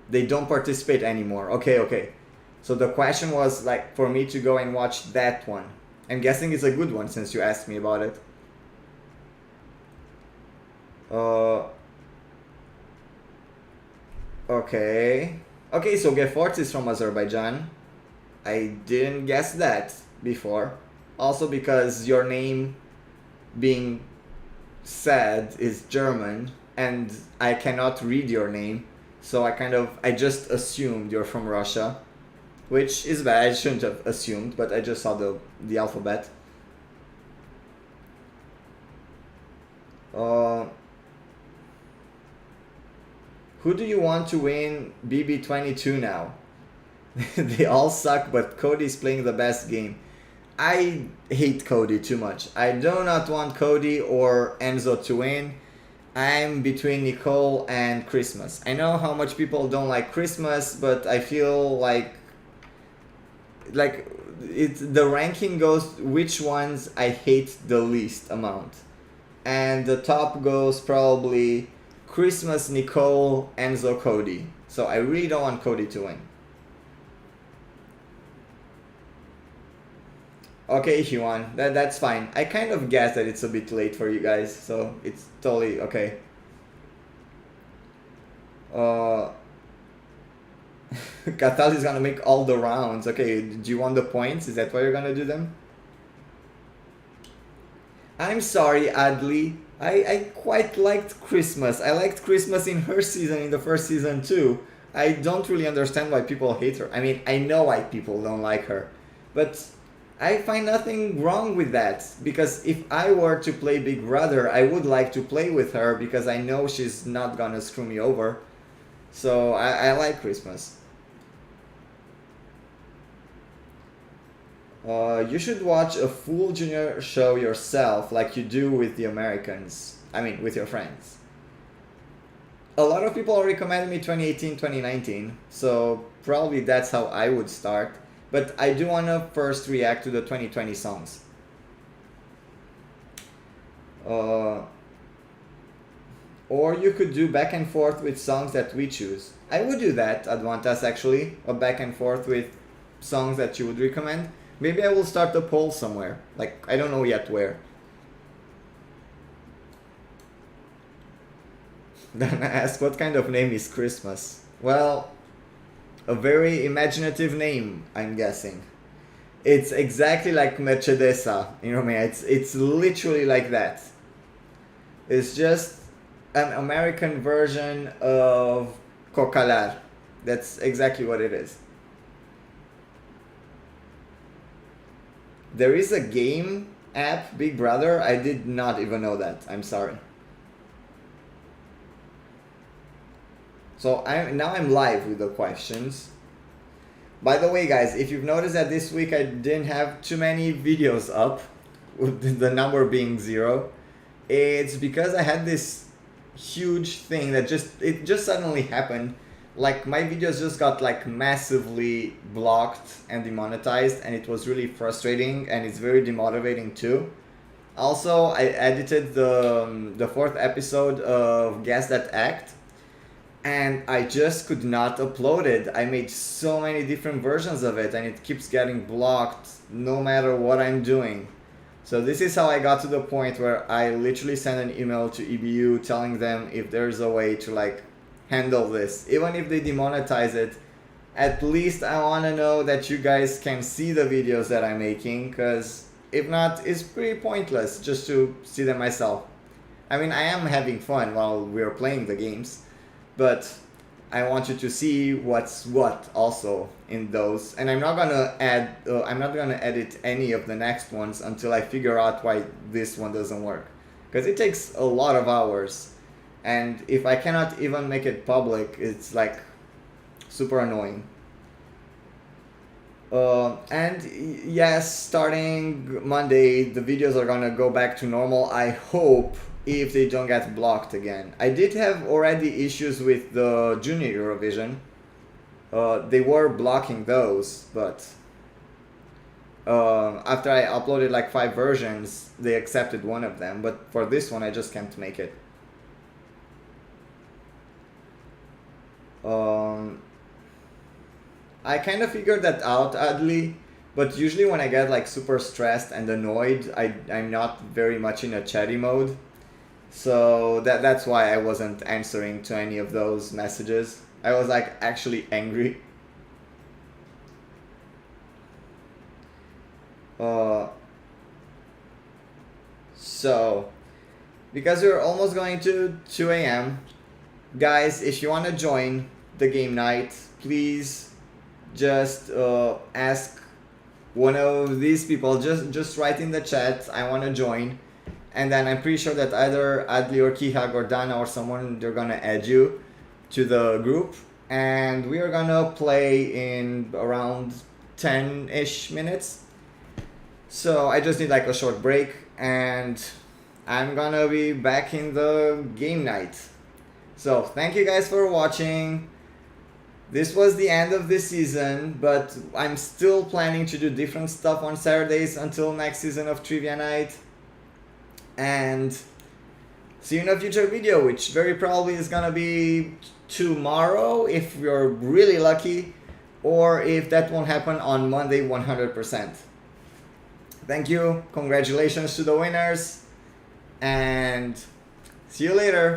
They don't participate anymore. Okay. So the question was like for me to go and watch that one. I'm guessing it's a good one since you asked me about it. Okay, so Gefort is from Azerbaijan. I didn't guess that before. Also because your name being said is German and I cannot read your name, so I just assumed you're from Russia, which is bad. I shouldn't have assumed, but I just saw the alphabet. Who do you want to win BB22 now? They all suck, but Cody's playing the best game. I hate Cody too much. I do not want Cody or Enzo to win. I'm between Nicole and Christmas. I know how much people don't like Christmas, but I feel like the ranking goes which ones I hate the least amount. And the top goes probably Christmas, Nicole, Enzo, Cody. So I really don't want Cody to win. Okay, Huan, that's fine. I kind of guessed that it's a bit late for you guys, so it's totally okay. Cathal is gonna make all the rounds. Okay, do you want the points? Is that why you're gonna do them? I'm sorry, Adli. I quite liked Christmas. I liked Christmas in her season, in the first season too. I don't really understand why people hate her. I mean, I know why people don't like her, but I find nothing wrong with that, because if I were to play Big Brother, I would like to play with her because I know she's not gonna screw me over. So I like Christmas. You should watch a full junior show yourself like you do with the Americans. I mean, with your friends. A lot of people recommended me 2018, 2019, so probably that's how I would start. But I do want to first react to the 2020 songs. Or you could do back and forth with songs that we choose. I would do that, Advantas, actually. A back and forth with songs that you would recommend. Maybe I will start a poll somewhere. Like, I don't know yet where. Then I ask, what kind of name is Christmas? Well, a very imaginative name, I'm guessing. It's exactly like Mercedesa in Romania. It's literally like that. It's just an American version of Cocalar. That's exactly what it is. There is a game app, Big Brother. I did not even know that. I'm sorry. So now I'm live with the questions. By the way, guys, if you've noticed that this week I didn't have too many videos up, with the number being 0, it's because I had this huge thing that just suddenly happened. Like, my videos just got like massively blocked and demonetized, and it was really frustrating, and it's very demotivating too. Also, I edited the 4th episode of Guess That Act, and I just could not upload it. I made so many different versions of it, and it keeps getting blocked no matter what I'm doing. So this is how I got to the point where I literally sent an email to EBU telling them if there's a way to like handle this. Even if they demonetize it, at least I want to know that you guys can see the videos that I'm making, because if not, it's pretty pointless just to see them myself. I mean, I am having fun while we're playing the games, but I want you to see what's what also in those. And I'm not gonna edit any of the next ones until I figure out why this one doesn't work, because it takes a lot of hours, and if I cannot even make it public, it's like super annoying. And yes, starting Monday, the videos are gonna go back to normal, I hope, if they don't get blocked again. I did have already issues with the Junior Eurovision. They were blocking those, but after I uploaded like 5 versions, they accepted one of them. But for this one, I just can't make it. I kind of figured that out, Adli, but usually when I get like super stressed and annoyed, I'm not very much in a chatty mode. So that's why I wasn't answering to any of those messages. I was like actually angry. So, because we're almost going to 2 a.m., guys, if you want to join the game night, please just ask one of these people. Just write in the chat, I want to join. And then I'm pretty sure that either Adli or Kihag or Dana or someone, they're gonna add you to the group. and we are gonna play in around 10-ish minutes. So I just need like a short break, and I'm gonna be back in the game night. So thank you guys for watching. This was the end of this season, but I'm still planning to do different stuff on Saturdays until next season of Trivia Night. And see you in a future video, which very probably is gonna be tomorrow if you're really lucky, or if that won't happen, on Monday 100%. Thank you, congratulations to the winners, and see you later.